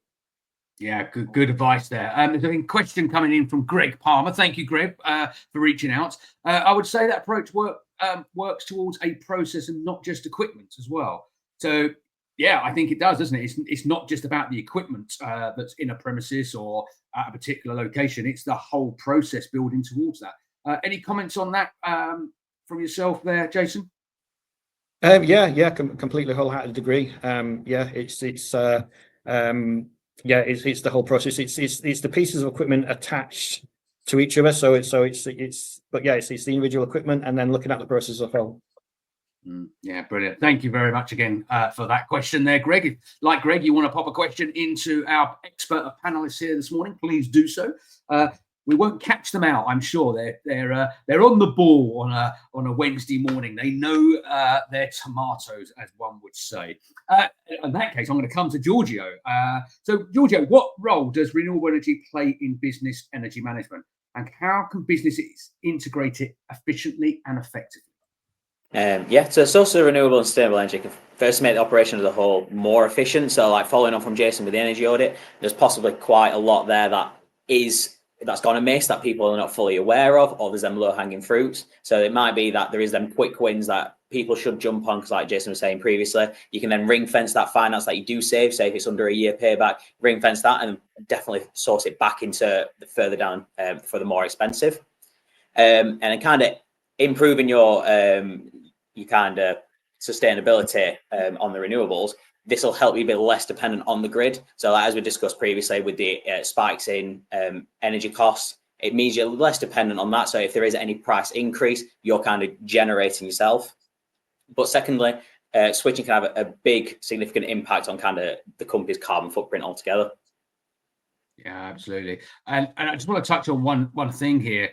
Yeah, good advice there. There's a question coming in from Greg Palmer. Thank you, Greg, for reaching out. I would say that approach works towards a process and not just equipment as well. So, yeah, I think it does, doesn't it? It's not just about the equipment that's in a premises or at a particular location. It's the whole process building towards that. Any comments on that from yourself there, Jason? Completely wholehearted agree. It's the whole process. It's the pieces of equipment attached to each other. So it's the individual equipment and then looking at the process as a whole. Yeah, brilliant. Thank you very much again for that question there, Greg. If, like Greg, you want to pop a question into our expert panelists here this morning, please do so. We won't catch them out, I'm sure. They're on the ball on a Wednesday morning. They know their tomatoes, as one would say. In that case, I'm going to come to Giorgio. So, Giorgio, what role does renewable energy play in business energy management, and how can businesses integrate it efficiently and effectively? So sources of renewable and sustainable energy can first make the operation as a whole more efficient. So like following on from Jason with the energy audit, there's possibly quite a lot there that's gone amiss that people are not fully aware of, or there's them low-hanging fruits. So it might be that there is them quick wins that people should jump on, because like Jason was saying previously, you can then ring fence that finance that you do save, say if it's under a year payback, ring fence that and definitely source it back into the further down for the more expensive. And then kind of improving your kind of sustainability on the renewables. This will help you be less dependent on the grid. So like, as we discussed previously with the spikes in energy costs, it means you're less dependent on that. So if there is any price increase, you're kind of generating yourself. But secondly, switching can have a big significant impact on kind of the company's carbon footprint altogether. Yeah, absolutely. And I just want to touch on one thing here.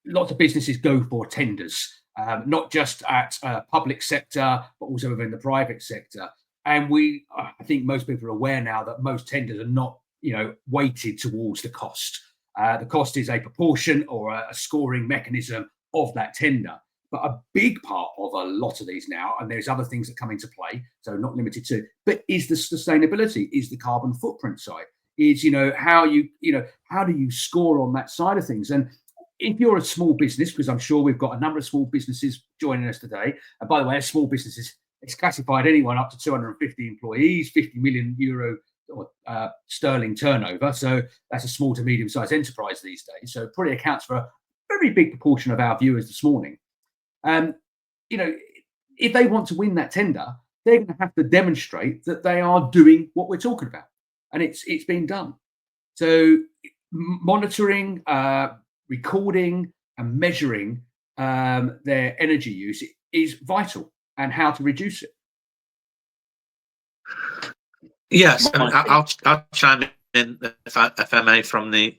Lots of businesses go for tenders, not just at public sector, but also within the private sector. And I think most people are aware now that most tenders are not, weighted towards the cost. The cost is a proportion or a scoring mechanism of that tender. But a big part of a lot of these now, and there's other things that come into play, so not limited to, but is the sustainability, is the carbon footprint side, is, how do you score on that side of things? And if you're a small business, because I'm sure we've got a number of small businesses joining us today, and by the way, a small business it's classified anyone up to 250 employees, 50 million euro or sterling turnover. So that's a small to medium-sized enterprise these days. So it probably accounts for a very big proportion of our viewers this morning. If they want to win that tender, they're going to have to demonstrate that they are doing what we're talking about, and it's being done. So monitoring, recording, and measuring their energy use is vital, and how to reduce it. Yes, I'll chime in if I may from the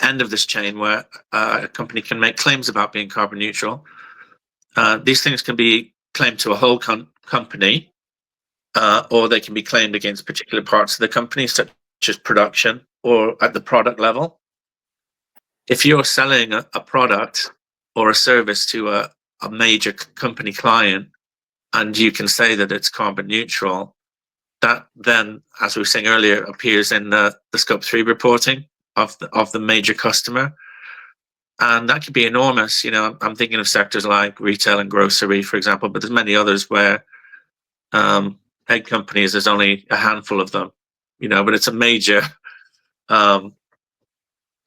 end of this chain where a company can make claims about being carbon neutral. These things can be claimed to a whole company, or they can be claimed against particular parts of the company, such as production or at the product level. If you're selling a product or a service to a major company client, and you can say that it's carbon neutral, that then, as we were saying earlier, appears in the Scope 3 reporting of the major customer. And that could be enormous. I'm thinking of sectors like retail and grocery, for example, but there's many others where egg companies, there's only a handful of them, but it's a major item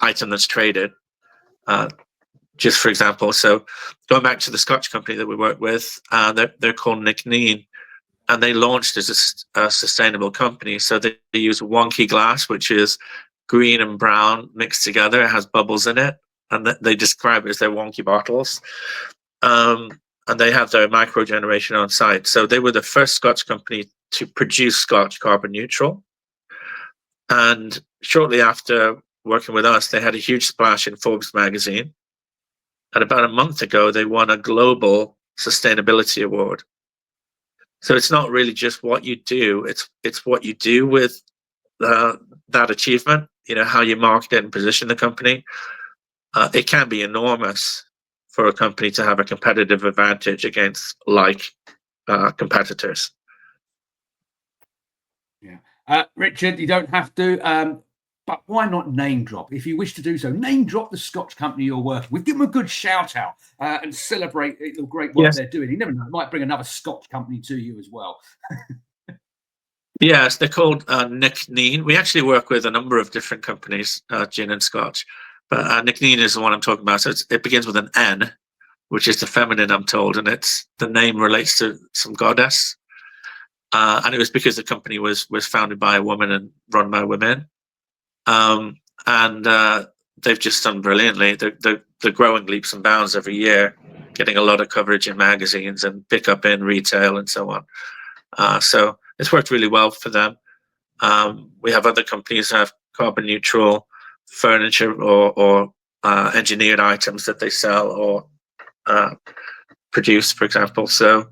that's traded. Just for example, so going back to the Scotch company that we work with, they're called Nicneen, and they launched as a sustainable company. So they use wonky glass, which is green and brown mixed together. It has bubbles in it, and they describe it as their wonky bottles. And they have their micro generation on site. So they were the first Scotch company to produce Scotch carbon neutral. And shortly after working with us, they had a huge splash in Forbes magazine. And about a month ago, they won a global sustainability award. So it's not really just what you do, it's what you do with that achievement, how you market it and position the company. It can be enormous for a company to have a competitive advantage against competitors. Yeah. Richard, you don't have to, but why not name drop? If you wish to do so, name drop the Scotch company you're working with. Give them a good shout out and celebrate the great work they're doing. You never know, it might bring another Scotch company to you as well. Yes, they're called Nicneen. We actually work with a number of different companies, gin and Scotch, but Nicneen is the one I'm talking about. So it begins with an N, which is the feminine, I'm told, and the name relates to some goddess. And it was because the company was founded by a woman and run by women. And they've just done brilliantly. They're growing leaps and bounds every year, getting a lot of coverage in magazines and pick up in retail and so on. So it's worked really well for them. We have other companies that have carbon neutral furniture or engineered items that they sell or produce, for example. So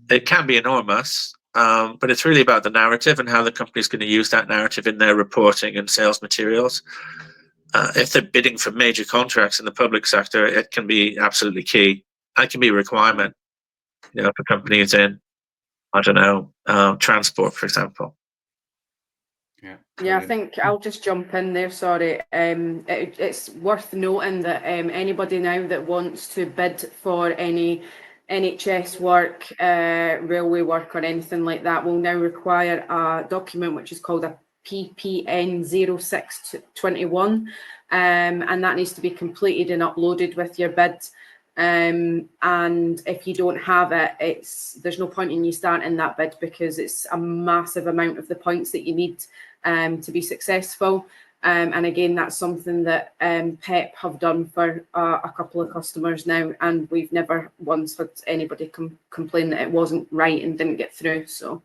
it can be enormous. But it's really about the narrative and how the company's going to use that narrative in their reporting and sales materials. If they're bidding for major contracts in the public sector, it can be absolutely key that can be a requirement, for companies in, I don't know, transport, for example. Yeah, I think I'll just jump in there. Sorry. It's worth noting that anybody now that wants to bid for any NHS work, railway work, or anything like that will now require a document which is called a PPN 0621, and that needs to be completed and uploaded with your bid. And if you don't have it, there's no point in you starting that bid, because it's a massive amount of the points that you need to be successful. And again, that's something that PEP have done for a couple of customers now, and we've never once had anybody complain that it wasn't right and didn't get through. So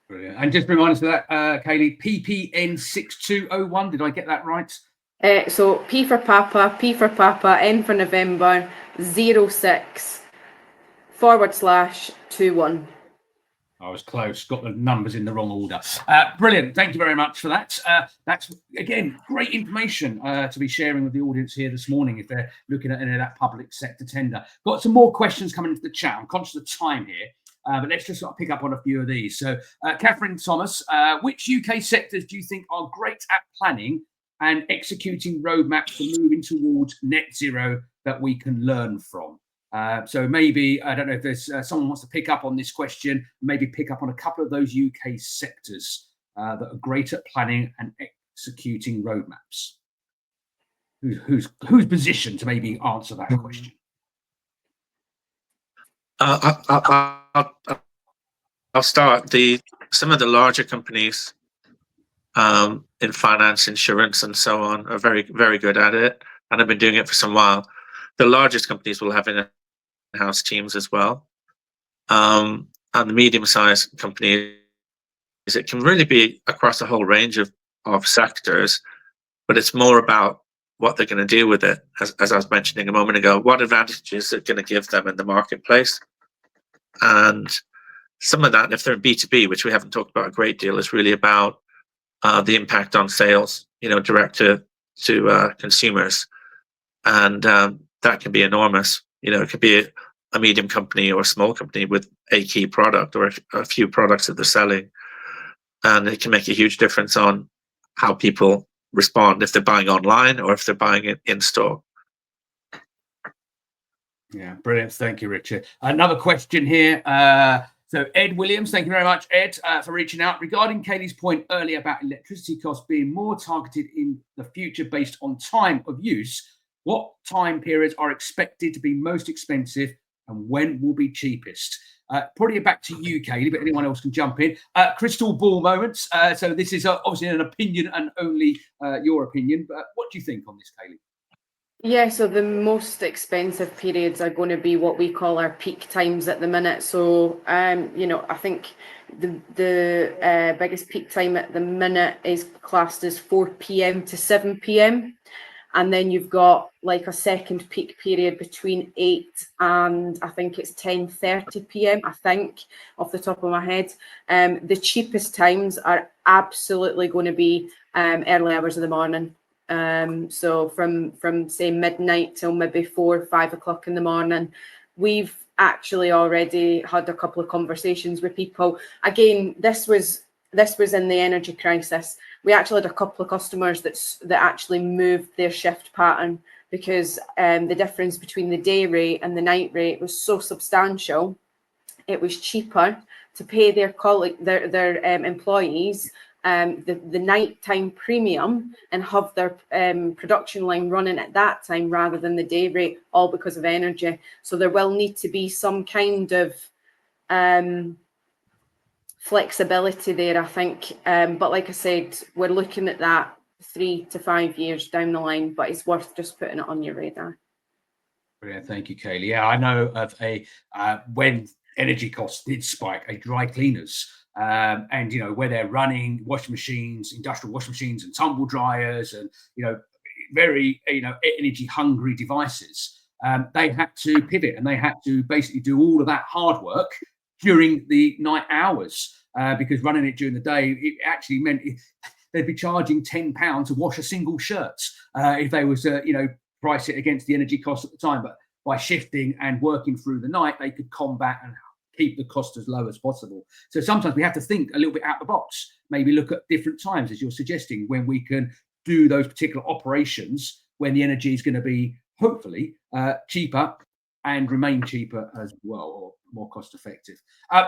brilliant. And just remind us of that, Kaylee, PPN 6201. Did I get that right? So P for Papa, N for November, 06/21. I was close, got the numbers in the wrong order. Brilliant. Thank you very much for that. That's, again, great information to be sharing with the audience here this morning if they're looking at any of that public sector tender. Got some more questions coming into the chat. I'm conscious of time here, but let's just sort of pick up on a few of these. So, Catherine Thomas, which UK sectors do you think are great at planning and executing roadmaps for moving towards net zero that we can learn from? So maybe, I don't know if there's someone wants to pick up on this question, maybe pick up on a couple of those UK sectors that are great at planning and executing roadmaps. Who's positioned to maybe answer that question? I'll start. Some of the larger companies in finance, insurance, and so on are very, very good at it, and have been doing it for some while. The largest companies will have in-house teams as well, and the medium-sized companies, it can really be across a whole range of sectors, but it's more about what they're going to do with it. As I was mentioning a moment ago, what advantages it's going to give them in the marketplace, and some of that, if they're in B2B, which we haven't talked about a great deal, is really about the impact on sales, direct to consumers, and that can be enormous. It could be a medium company or a small company with a key product or a few products that they're selling, and it can make a huge difference on how people respond if they're buying online or if they're buying it in store. Yeah, brilliant. Thank you, Richard. Another question here. So Ed Williams, thank you very much, Ed, for reaching out. Regarding Kaylee's point earlier about electricity costs being more targeted in the future based on time of use, what time periods are expected to be most expensive and when will be cheapest? Probably back to you, Kaylee, but anyone else can jump in. Crystal ball moments. So this is obviously an opinion and only your opinion, but what do you think on this, Kaylee? Yeah, so the most expensive periods are going to be what we call our peak times at the minute. So, I think the biggest peak time at the minute is classed as 4 p.m. to 7 p.m. And then you've got like a second peak period between 8 and I think it's 10:30 p.m. I think, off the top of my head. The cheapest times are absolutely going to be early hours of the morning. So from say midnight till maybe 4 or 5 o'clock in the morning. We've actually already had a couple of conversations with people. Again, this was in the energy crisis. We actually had a couple of customers that actually moved their shift pattern because the difference between the day rate and the night rate was so substantial. It was cheaper to pay their employees the nighttime premium and have their production line running at that time rather than the day rate, all because of energy. So there will need to be some kind of flexibility there, I think. But like I said, we're looking at that 3 to 5 years down the line, but it's worth just putting it on your radar. Brilliant. Thank you, Kaylee. Yeah, I know of when energy costs did spike, dry cleaners. And where they're running washing machines, industrial washing machines and tumble dryers and very energy hungry devices, they had to pivot and they had to basically do all of that hard work during the night hours because running it during the day, it actually meant they'd be charging £10 to wash a single shirt if they was price it against the energy cost at the time. But by shifting and working through the night, they could combat and keep the cost as low as possible. So sometimes we have to think a little bit out the box, maybe look at different times, as you're suggesting, when we can do those particular operations when the energy is going to be hopefully cheaper and remain cheaper as well, or more cost effective.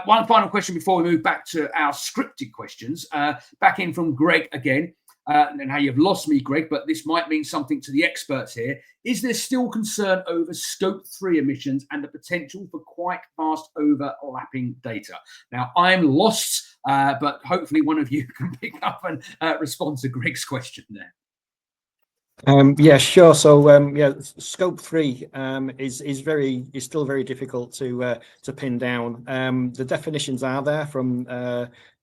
One final question before we move back to our scripted questions. Back in from Greg again. And how you've lost me, Greg, but this might mean something to the experts here. Is there still concern over Scope 3 emissions and the potential for quite fast overlapping data? Now, I'm lost, but hopefully one of you can pick up and respond to Greg's question there. Yeah, sure. So yeah, Scope 3 is still very difficult to pin down. The definitions are there from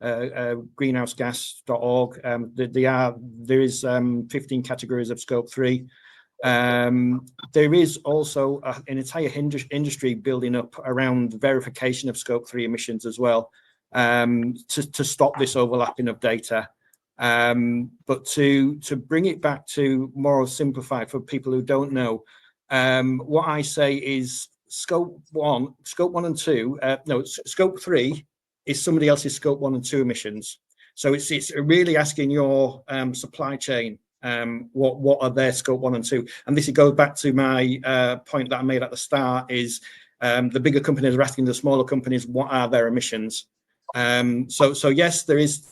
greenhousegas.org. There is 15 categories of Scope 3. There is also an entire industry building up around verification of Scope 3 emissions as well, to stop this overlapping of data. But to bring it back to more simplified for people who don't know, what I say is Scope 1 and 2, Scope 3 is somebody else's Scope 1 and 2 emissions. So it's really asking your supply chain what are their Scope 1 and 2. And this goes back to my point that I made at the start, is the bigger companies are asking the smaller companies what are their emissions. So yes, there is.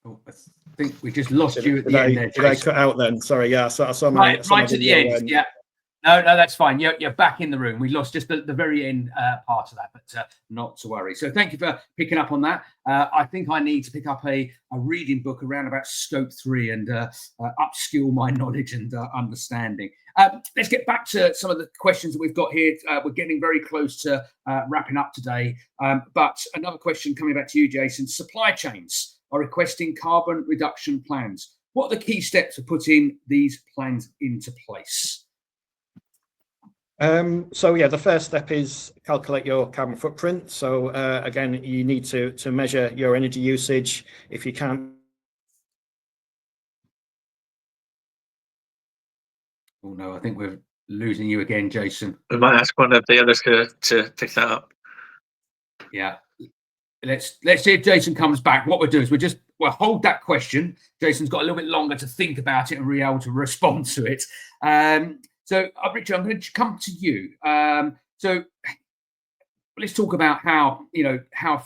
Oh, I think we just lost you at Did the end there. Did I cut out then? Sorry, yeah, I saw my right at the end. Yeah, no, that's fine. You're back in the room. We lost just the very end part of that, but not to worry. So thank you for picking up on that. I think I need to pick up a reading book around about Scope 3 and upskill my knowledge and understanding. Let's get back to some of the questions that we've got here. We're getting very close to wrapping up today. But another question coming back to you, Jason. Supply chains are requesting carbon reduction plans. What are the key steps for putting these plans into place? So yeah, the first step is calculate your carbon footprint. So again, you need to measure your energy usage. If you can't. Oh no, I think we're losing you again, Jason. We might ask one of the others to pick that up. Yeah. Let's see if Jason comes back. What we'll do is we'll hold that question. Jason's got a little bit longer to think about it and be able to respond to it. So, Richard, I'm going to come to you. So, let's talk about how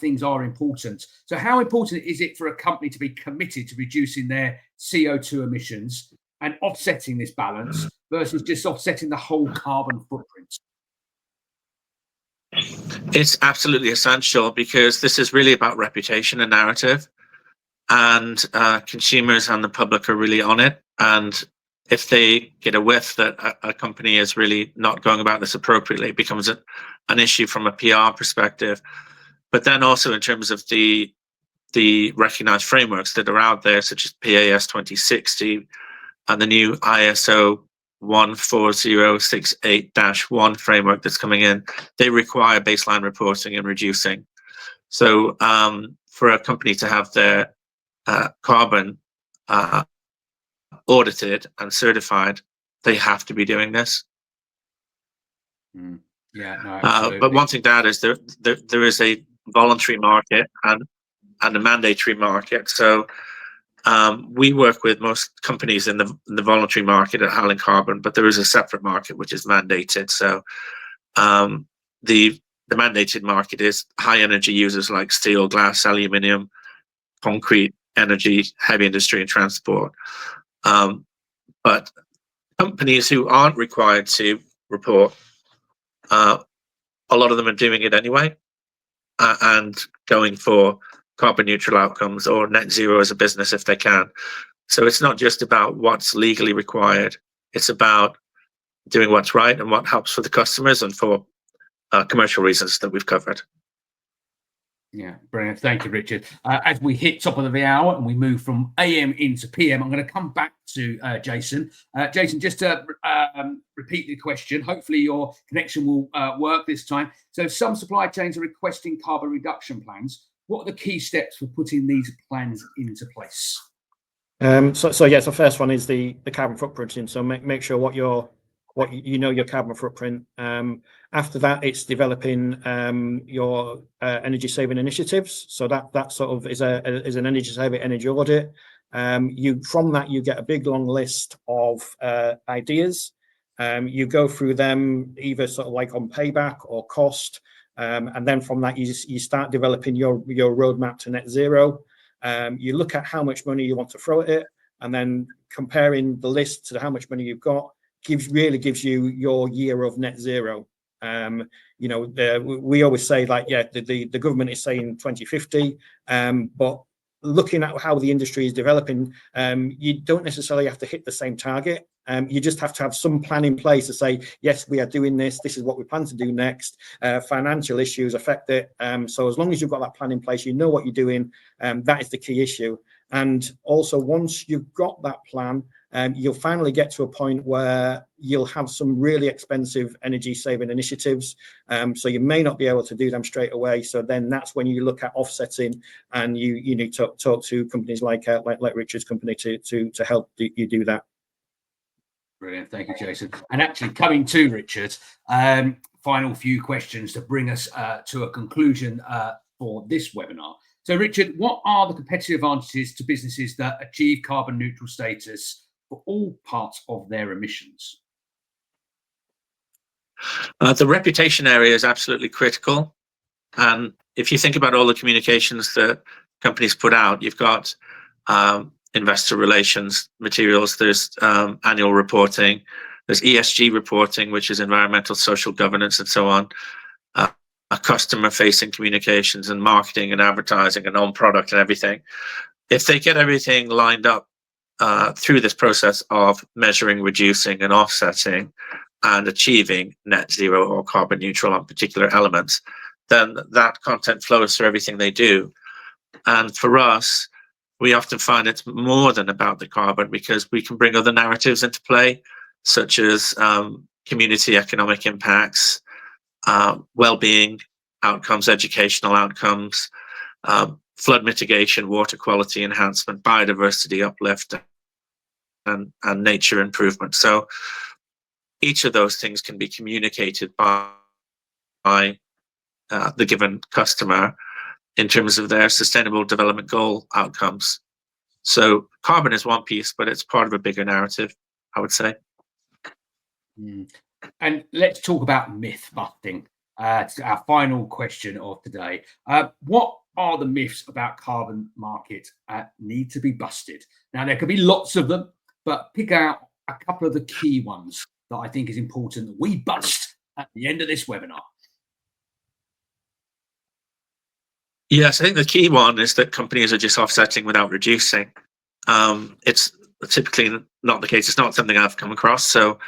things are important. So, how important is it for a company to be committed to reducing their CO2 emissions and offsetting this balance versus just offsetting the whole carbon footprint? It's absolutely essential, because this is really about reputation and narrative, and consumers and the public are really on it. And if they get a whiff that a company is really not going about this appropriately, it becomes an issue from a PR perspective. But then also in terms of the recognized frameworks that are out there, such as PAS 2060 and the new ISO 14068-1 framework that's coming in, they require baseline reporting and reducing. So for a company to have their carbon audited and certified, they have to be doing this. Yeah, no, absolutely. But one thing to add is there is a voluntary market and a mandatory market. So we work with most companies in the voluntary market at Highland Carbon, but there is a separate market which is mandated. So the mandated market is high energy users like steel, glass, aluminium, concrete, energy, heavy industry, and transport. But companies who aren't required to report, a lot of them are doing it anyway, and going for carbon neutral outcomes or net zero as a business if they can. So it's not just about what's legally required, it's about doing what's right and what helps for the customers and for commercial reasons that we've covered. Yeah, brilliant. Thank you, Richard. As we hit top of the hour and we move from AM into PM, I'm going to come back to Jason. Jason, just to repeat the question, hopefully your connection will work this time. So some supply chains are requesting carbon reduction plans. What are the key steps for putting these plans into place? So yeah, so first one is the carbon footprinting. So make sure what your carbon footprint. After that, it's developing your energy saving initiatives. So that sort of is an energy saving energy audit. From that you get a big long list of ideas. You go through them either sort of like on payback or cost, and then from that you start developing your roadmap to net zero. You look at how much money you want to throw at it, and then comparing the list to how much money you've got really gives you your year of net zero. We always say, like, yeah, the government is saying 2050, but looking at how the industry is developing, you don't necessarily have to hit the same target. You just have to have some plan in place to say, yes, we are doing this. This is what we plan to do next. Financial issues affect it. So as long as you've got that plan in place, you know what you're doing. That is the key issue. And also, once you've got that plan, you'll finally get to a point where you'll have some really expensive energy saving initiatives. So you may not be able to do them straight away. So then that's when you look at offsetting, and you need to talk to companies like Richard's company to help you do that. Brilliant. Thank you, Jason. And actually, coming to Richard, final few questions to bring us to a conclusion for this webinar. So, Richard, what are the competitive advantages to businesses that achieve carbon neutral status for all parts of their emissions? The reputation area is absolutely critical. And if you think about all the communications that companies put out, you've got investor relations materials, there's annual reporting, there's ESG reporting, which is environmental, social governance, and so on, customer-facing communications and marketing and advertising and on product and everything. If they get everything lined up through this process of measuring, reducing, and offsetting, and achieving net zero or carbon neutral on particular elements, then that content flows through everything they do. And for us, we often find it's more than about the carbon, because we can bring other narratives into play, such as community economic impacts, well-being outcomes, educational outcomes, flood mitigation, water quality enhancement, biodiversity uplift, and nature improvement. So each of those things can be communicated by the given customer in terms of their sustainable development goal outcomes. So carbon is one piece, but it's part of a bigger narrative, I would say. And let's talk about myth busting. It's our final question of today. What are the myths about carbon market need to be busted? Now, there could be lots of them, but pick out a couple of the key ones that I think is important that we bust at the end of this webinar. Yes, I think the key one is that companies are just offsetting without reducing. It's typically not the case. It's not something I've come across. So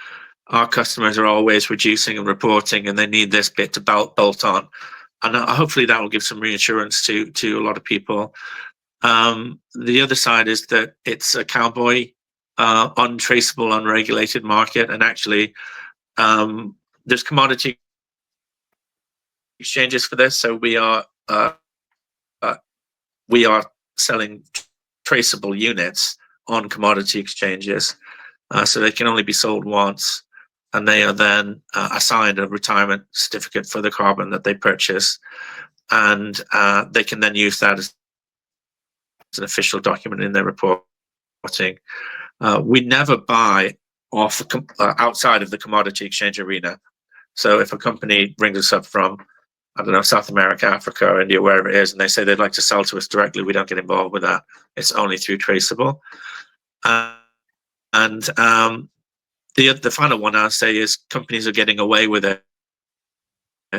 our customers are always reducing and reporting, and they need this bit to bolt on. And hopefully that will give some reassurance to a lot of people. The other side is that it's a cowboy, untraceable, unregulated market. And actually, there's commodity exchanges for this. So we are selling traceable units on commodity exchanges. So they can only be sold once, and they are then assigned a retirement certificate for the carbon that they purchase, and they can then use that as an official document in their reporting. We never buy off outside of the commodity exchange arena. So if a company rings us up from, I don't know, South America, Africa, or India, wherever it is, and they say they'd like to sell to us directly, we don't get involved with that. It's only through traceable. And the final one I'll say is companies are getting away with it.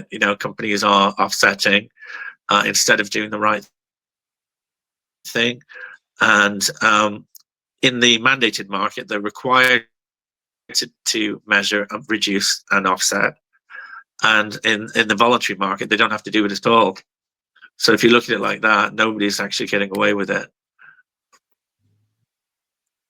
You know, companies are offsetting instead of doing the right thing. And in the mandated market, they're required to measure, reduce, and offset. And in the voluntary market, they don't have to do it at all. So if you look at it like that, nobody's actually getting away with it.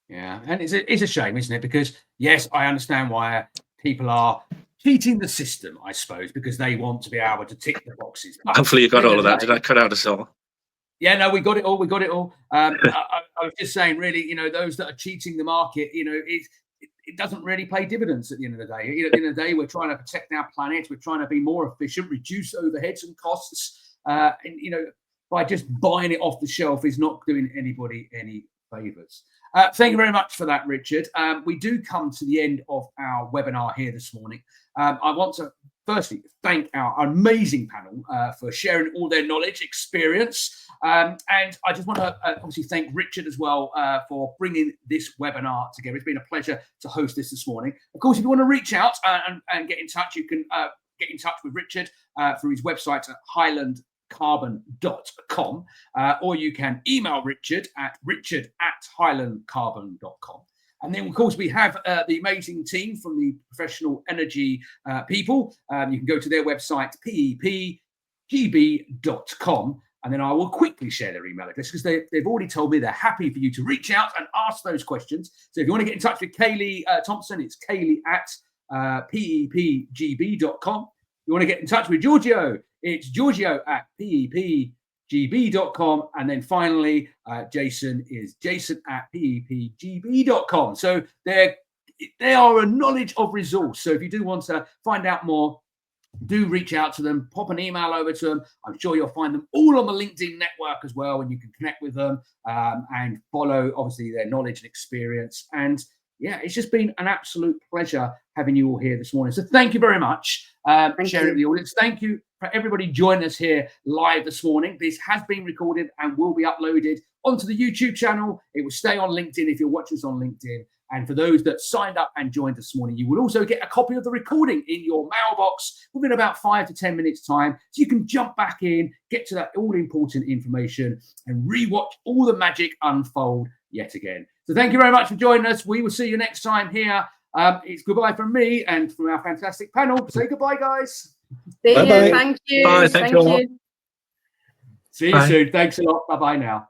Yeah, and it's a shame, isn't it? Because yes, I understand why people are cheating the system, I suppose, because they want to be able to tick the boxes. But Hopefully you got all of that. Did I cut out a all? Yeah, no, we got it all. We got it all. I was just saying, really, those that are cheating the market, it doesn't really pay dividends at the end of the day. At the end of the day, we're trying to protect our planet. We're trying to be more efficient, reduce overheads and costs. And by just buying it off the shelf is not doing anybody any favors. Thank you very much for that, Richard. We do come to the end of our webinar here this morning. I want to firstly thank our amazing panel for sharing all their knowledge, experience. And I just want to obviously thank Richard as well for bringing this webinar together. It's been a pleasure to host this morning. Of course, if you want to reach out and get in touch, you can get in touch with Richard through his website at highlandcarbon.com, or you can email Richard at highlandcarbon.com. And then, of course, we have the amazing team from the Professional Energy people. You can go to their website, pepgb.com. And then I will quickly share their email address because they've already told me they're happy for you to reach out and ask those questions. So if you want to get in touch with Kaylee Thompson, it's Kaylee at pepgb.com. You want to get in touch with Giorgio, it's Giorgio at pepgb.com. And then finally, Jason is Jason at pepgb.com. So they are a knowledge of resource. So if you do want to find out more, do reach out to them, pop an email over to them. I'm sure you'll find them all on the LinkedIn network as well, and you can connect with them and follow, obviously, their knowledge and experience. And yeah, it's just been an absolute pleasure having you all here this morning. So thank you very much for sharing with the audience. Thank you for everybody joining us here live this morning. This has been recorded and will be uploaded onto the YouTube channel. It will stay on LinkedIn if you're watching us on LinkedIn. And for those that signed up and joined this morning, you will also get a copy of the recording in your mailbox within about 5 to 10 minutes time. So you can jump back in, get to that all important information and rewatch all the magic unfold yet again. So thank you very much for joining us. We will see you next time here. It's goodbye from me and from our fantastic panel. Say goodbye, guys. See you. Thank you. Bye. Thank you all. See you soon. Thanks a lot. Bye-bye now.